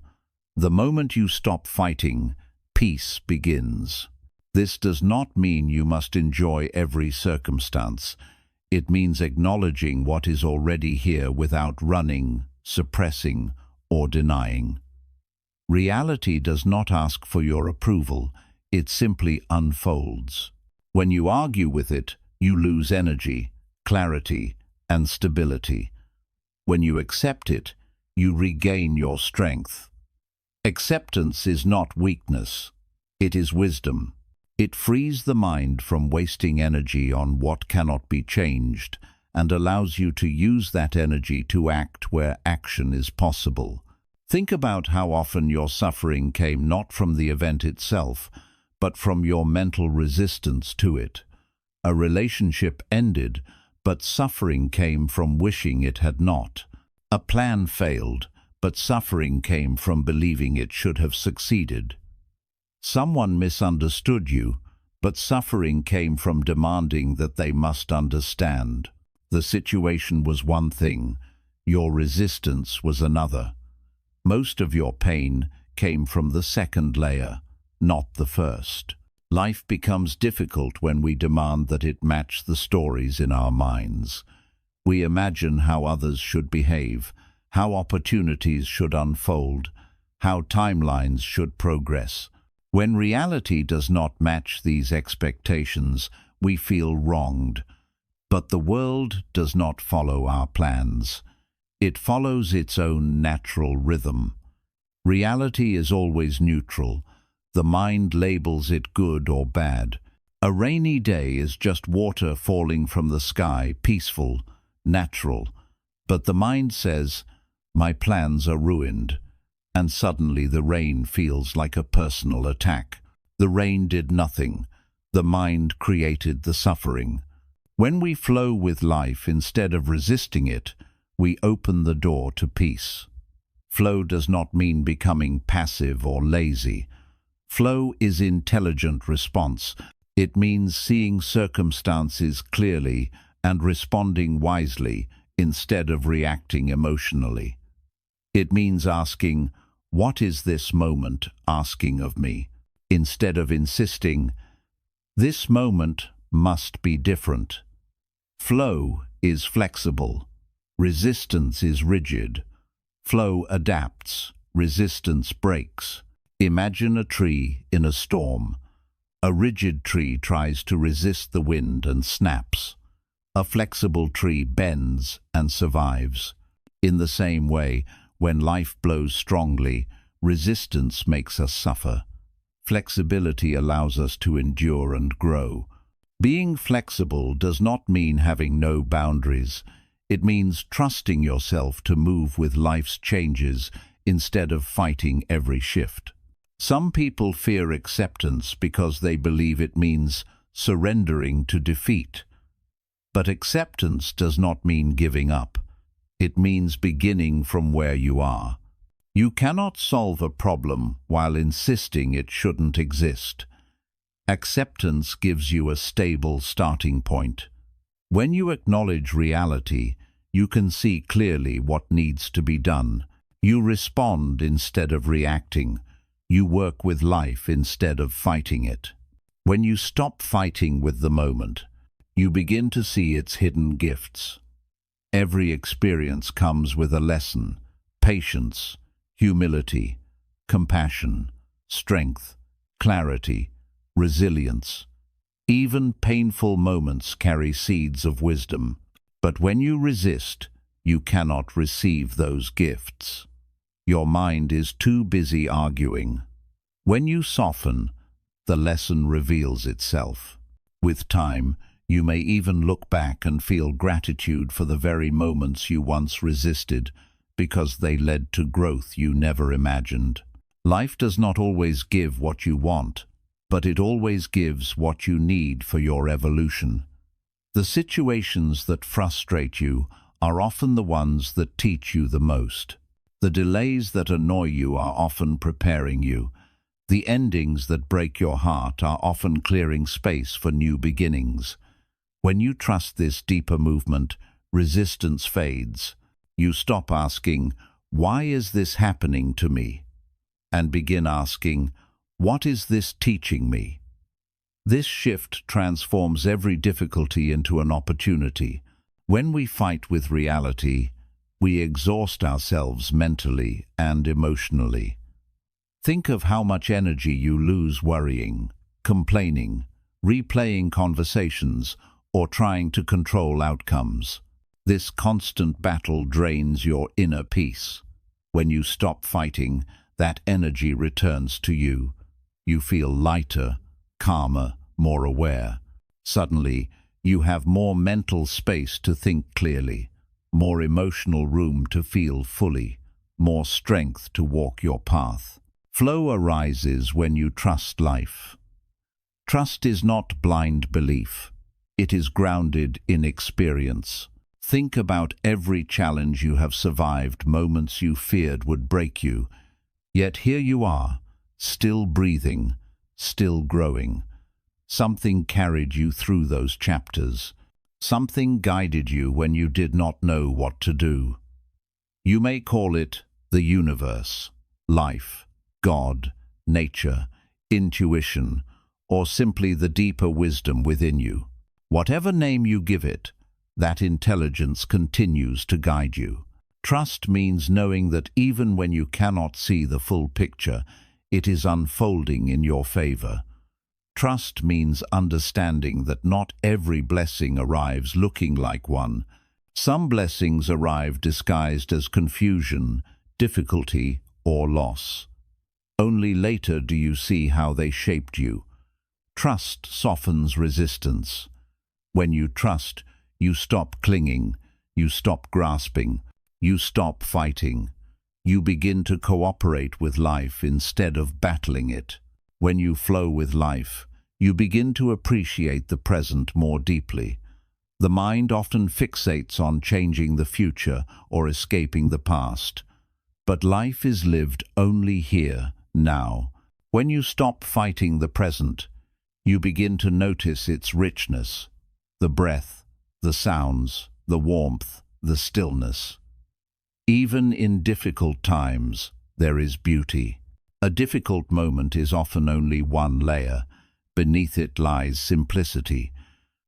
The moment you stop fighting, peace begins. This does not mean you must enjoy every circumstance. It means acknowledging what is already here without running, suppressing, or denying. Reality does not ask for your approval. It simply unfolds. When you argue with it, you lose energy, clarity, and stability. When you accept it, you regain your strength. Acceptance is not weakness. It is wisdom. It frees the mind from wasting energy on what cannot be changed and allows you to use that energy to act where action is possible. Think about how often your suffering came not from the event itself, but from your mental resistance to it. A relationship ended, but suffering came from wishing it had not. A plan failed, but suffering came from believing it should have succeeded. Someone misunderstood you, but suffering came from demanding that they must understand. The situation was one thing, your resistance was another. Most of your pain came from the second layer, not the first. Life becomes difficult when we demand that it match the stories in our minds. We imagine how others should behave, how opportunities should unfold, how timelines should progress. When reality does not match these expectations, we feel wronged. But the world does not follow our plans. It follows its own natural rhythm. Reality is always neutral. The mind labels it good or bad. A rainy day is just water falling from the sky, peaceful, natural. But the mind says, "My plans are ruined." And suddenly the rain feels like a personal attack. The rain did nothing. The mind created the suffering. When we flow with life instead of resisting it, we open the door to peace. Flow does not mean becoming passive or lazy. Flow is intelligent response. It means seeing circumstances clearly and responding wisely instead of reacting emotionally. It means asking, "What is this moment asking of me?" instead of insisting, "This moment must be different." Flow is flexible. Resistance is rigid. Flow adapts. Resistance breaks. Imagine a tree in a storm. A rigid tree tries to resist the wind and snaps. A flexible tree bends and survives. In the same way, when life blows strongly, resistance makes us suffer. Flexibility allows us to endure and grow. Being flexible does not mean having no boundaries. It means trusting yourself to move with life's changes instead of fighting every shift. Some people fear acceptance because they believe it means surrendering to defeat. But acceptance does not mean giving up. It means beginning from where you are. You cannot solve a problem while insisting it shouldn't exist. Acceptance gives you a stable starting point. When you acknowledge reality, you can see clearly what needs to be done. You respond instead of reacting. You work with life instead of fighting it. When you stop fighting with the moment, you begin to see its hidden gifts. Every experience comes with a lesson: patience, humility, compassion, strength, clarity, resilience. Even painful moments carry seeds of wisdom. But when you resist, you cannot receive those gifts. Your mind is too busy arguing. When you soften, the lesson reveals itself. With time, you may even look back and feel gratitude for the very moments you once resisted, because they led to growth you never imagined. Life does not always give what you want, but it always gives what you need for your evolution. The situations that frustrate you are often the ones that teach you the most. The delays that annoy you are often preparing you. The endings that break your heart are often clearing space for new beginnings. When you trust this deeper movement, resistance fades. You stop asking, "Why is this happening to me?" and begin asking, "What is this teaching me?" This shift transforms every difficulty into an opportunity. When we fight with reality, we exhaust ourselves mentally and emotionally. Think of how much energy you lose worrying, complaining, replaying conversations, or trying to control outcomes. This constant battle drains your inner peace. When you stop fighting, that energy returns to you. You feel lighter, calmer, more aware. Suddenly, you have more mental space to think clearly, more emotional room to feel fully, more strength to walk your path. Flow arises when you trust life. Trust is not blind belief. It is grounded in experience. Think about every challenge you have survived, moments you feared would break you. Yet here you are, still breathing, still growing. Something carried you through those chapters. Something guided you when you did not know what to do. You may call it the universe, life, God, nature, intuition, or simply the deeper wisdom within you. Whatever name you give it, that intelligence continues to guide you. Trust means knowing that even when you cannot see the full picture, it is unfolding in your favor. Trust means understanding that not every blessing arrives looking like one. Some blessings arrive disguised as confusion, difficulty, or loss. Only later do you see how they shaped you. Trust softens resistance. When you trust, you stop clinging, you stop grasping, you stop fighting. You begin to cooperate with life instead of battling it. When you flow with life, you begin to appreciate the present more deeply. The mind often fixates on changing the future or escaping the past. But life is lived only here, now. When you stop fighting the present, you begin to notice its richness, the breath, the sounds, the warmth, the stillness. Even in difficult times, there is beauty. A difficult moment is often only one layer. Beneath it lies simplicity.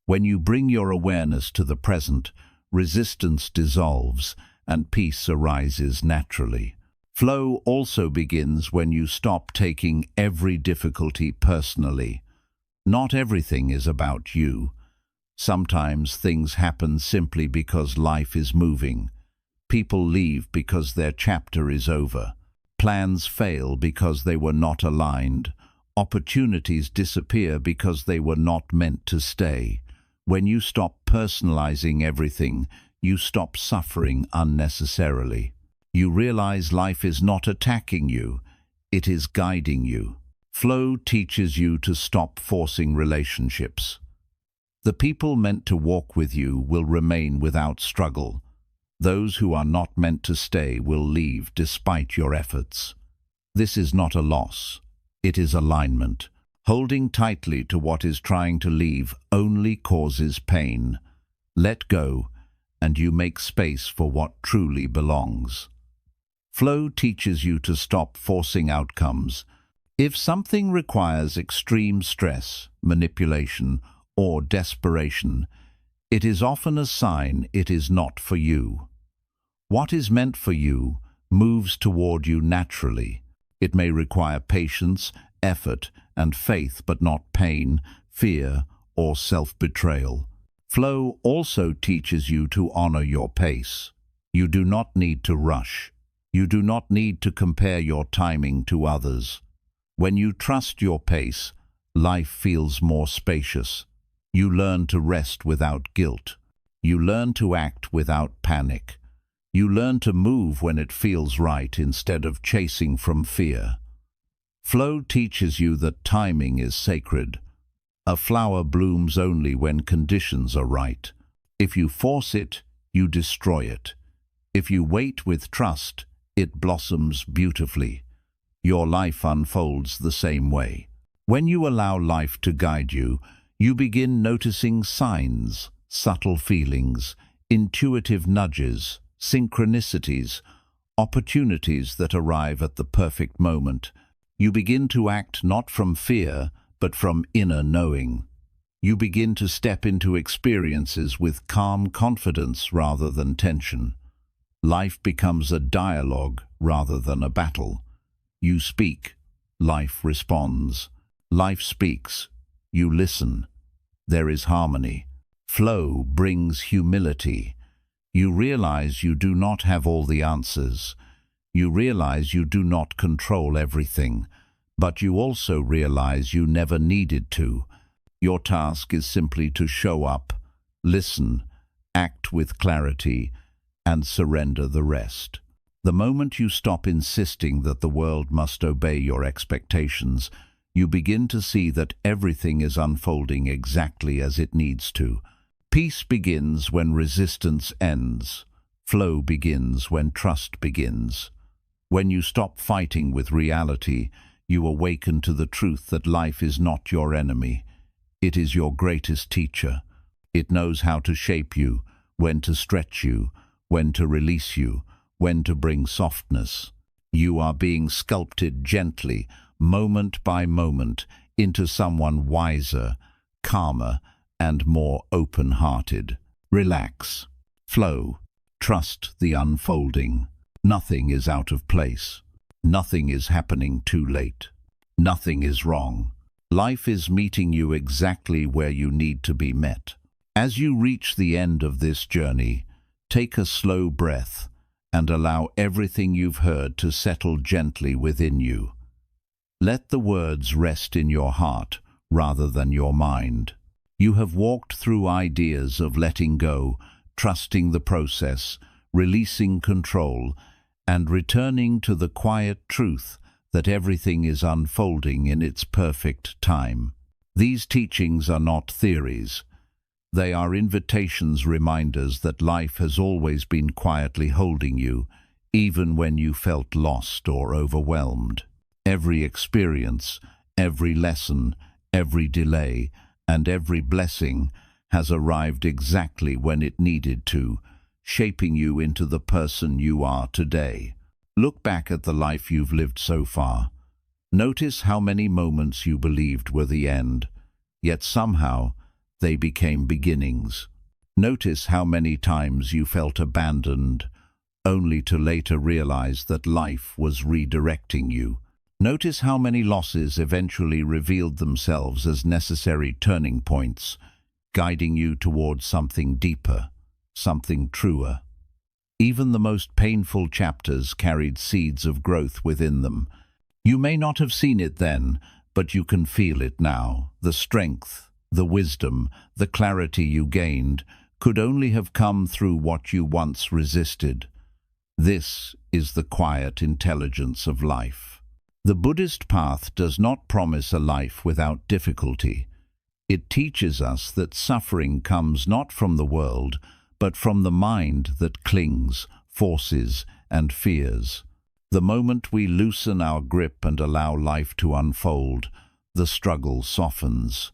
When you bring your awareness to the present, resistance dissolves and peace arises naturally. Flow also begins when you stop taking every difficulty personally. Not everything is about you. Sometimes things happen simply because life is moving. People leave because their chapter is over. Plans fail because they were not aligned. Opportunities disappear because they were not meant to stay. When you stop personalizing everything, you stop suffering unnecessarily. You realize life is not attacking you, it is guiding you. Flow teaches you to stop forcing relationships. The people meant to walk with you will remain without struggle. Those who are not meant to stay will leave despite your efforts. This is not a loss. It is alignment. Holding tightly to what is trying to leave only causes pain. Let go, and you make space for what truly belongs. Flow teaches you to stop forcing outcomes. If something requires extreme stress, manipulation, or desperation, it is often a sign it is not for you. What is meant for you moves toward you naturally. It may require patience, effort, and faith, but not pain, fear, or self-betrayal. Flow also teaches you to honor your pace. You do not need to rush. You do not need to compare your timing to others. When you trust your pace, life feels more spacious. You learn to rest without guilt. You learn to act without panic. You learn to move when it feels right instead of chasing from fear. Flow teaches you that timing is sacred. A flower blooms only when conditions are right. If you force it, you destroy it. If you wait with trust, it blossoms beautifully. Your life unfolds the same way. When you allow life to guide you, you begin noticing signs, subtle feelings, intuitive nudges, synchronicities, opportunities that arrive at the perfect moment. You begin to act not from fear, but from inner knowing. You begin to step into experiences with calm confidence rather than tension. Life becomes a dialogue rather than a battle. You speak, life responds. Life speaks, you listen. There is harmony. Flow brings humility. You realize you do not have all the answers. You realize you do not control everything, but you also realize you never needed to. Your task is simply to show up, listen, act with clarity, and surrender the rest. The moment you stop insisting that the world must obey your expectations, you begin to see that everything is unfolding exactly as it needs to. Peace begins when resistance ends. Flow begins when trust begins. When you stop fighting with reality, you awaken to the truth that life is not your enemy. It is your greatest teacher. It knows how to shape you, when to stretch you, when to release you, when to bring softness. You are being sculpted gently, moment by moment, into someone wiser, calmer, and more open-hearted. Relax. Flow. Trust the unfolding. Nothing is out of place. Nothing is happening too late. Nothing is wrong. Life is meeting you exactly where you need to be met. As you reach the end of this journey, take a slow breath and allow everything you've heard to settle gently within you. Let the words rest in your heart rather than your mind. You have walked through ideas of letting go, trusting the process, releasing control, and returning to the quiet truth that everything is unfolding in its perfect time. These teachings are not theories. They are invitations, reminders that life has always been quietly holding you, even when you felt lost or overwhelmed. Every experience, every lesson, every delay, and every blessing has arrived exactly when it needed to, shaping you into the person you are today. Look back at the life you've lived so far. Notice how many moments you believed were the end, yet somehow they became beginnings. Notice how many times you felt abandoned, only to later realize that life was redirecting you. Notice how many losses eventually revealed themselves as necessary turning points, guiding you towards something deeper, something truer. Even the most painful chapters carried seeds of growth within them. You may not have seen it then, but you can feel it now. The strength, the wisdom, the clarity you gained could only have come through what you once resisted. This is the quiet intelligence of life. The Buddhist path does not promise a life without difficulty. It teaches us that suffering comes not from the world, but from the mind that clings, forces, and fears. The moment we loosen our grip and allow life to unfold, the struggle softens.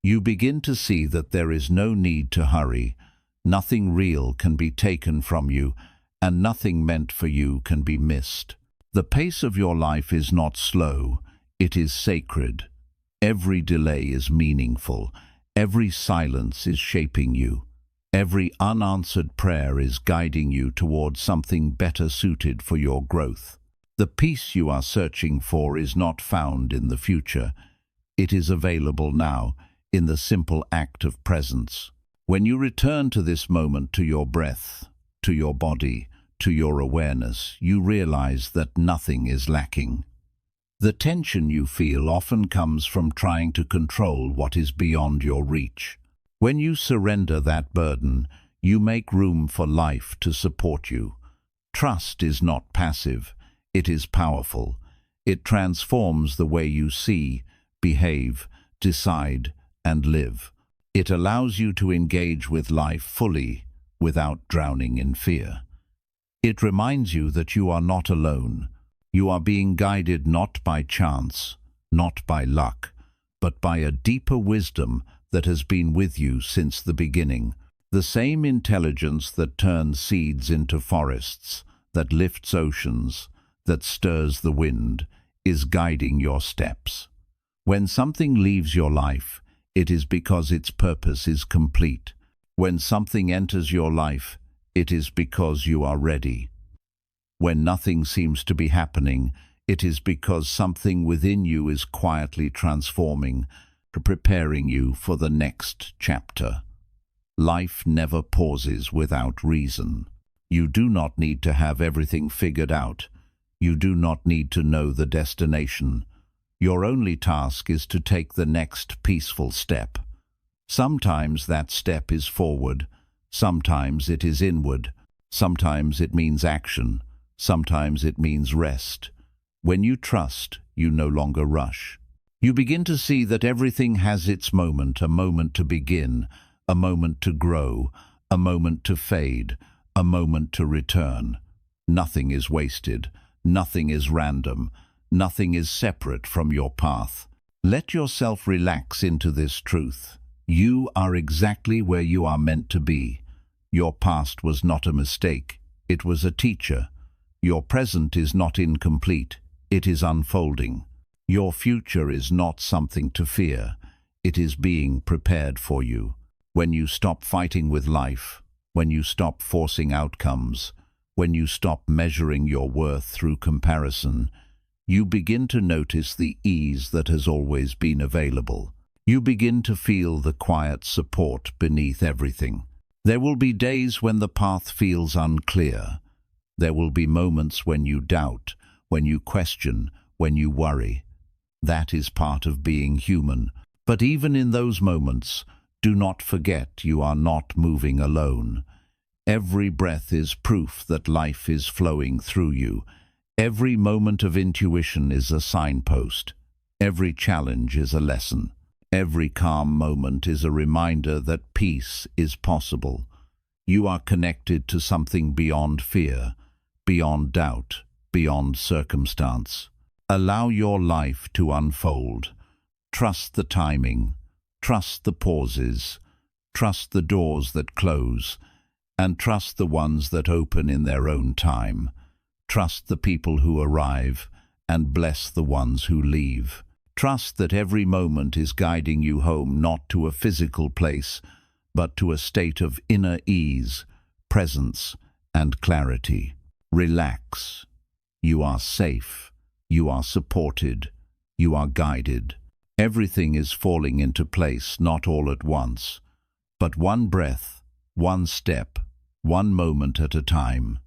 You begin to see that there is no need to hurry. Nothing real can be taken from you, and nothing meant for you can be missed. The pace of your life is not slow, it is sacred. Every delay is meaningful. Every silence is shaping you. Every unanswered prayer is guiding you towards something better suited for your growth. The peace you are searching for is not found in the future. It is available now, in the simple act of presence. When you return to this moment, to your breath, to your body, to your awareness, you realize that nothing is lacking. The tension you feel often comes from trying to control what is beyond your reach. When you surrender that burden, you make room for life to support you. Trust is not passive, it is powerful. It transforms the way you see, behave, decide, and live. It allows you to engage with life fully, without drowning in fear. It reminds you that you are not alone. You are being guided not by chance, not by luck, but by a deeper wisdom that has been with you since the beginning. The same intelligence that turns seeds into forests, that lifts oceans, that stirs the wind, is guiding your steps. When something leaves your life, it is because its purpose is complete. When something enters your life, it is because you are ready. When nothing seems to be happening, it is because something within you is quietly transforming, preparing you for the next chapter. Life never pauses without reason. You do not need to have everything figured out. You do not need to know the destination. Your only task is to take the next peaceful step. Sometimes that step is forward, sometimes it is inward, sometimes it means action, sometimes it means rest. When you trust, you no longer rush. You begin to see that everything has its moment, a moment to begin, a moment to grow, a moment to fade, a moment to return. Nothing is wasted, nothing is random, nothing is separate from your path. Let yourself relax into this truth. You are exactly where you are meant to be. Your past was not a mistake, it was a teacher. Your present is not incomplete, it is unfolding. Your future is not something to fear, it is being prepared for you. When you stop fighting with life, when you stop forcing outcomes, when you stop measuring your worth through comparison, you begin to notice the ease that has always been available. You begin to feel the quiet support beneath everything. There will be days when the path feels unclear. There will be moments when you doubt, when you question, when you worry. That is part of being human. But even in those moments, do not forget you are not moving alone. Every breath is proof that life is flowing through you. Every moment of intuition is a signpost. Every challenge is a lesson. Every calm moment is a reminder that peace is possible. You are connected to something beyond fear, beyond doubt, beyond circumstance. Allow your life to unfold. Trust the timing, trust the pauses, trust the doors that close, and trust the ones that open in their own time. Trust the people who arrive, and bless the ones who leave. Trust that every moment is guiding you home, not to a physical place, but to a state of inner ease, presence, and clarity. Relax. You are safe. You are supported. You are guided. Everything is falling into place, not all at once, but one breath, one step, one moment at a time.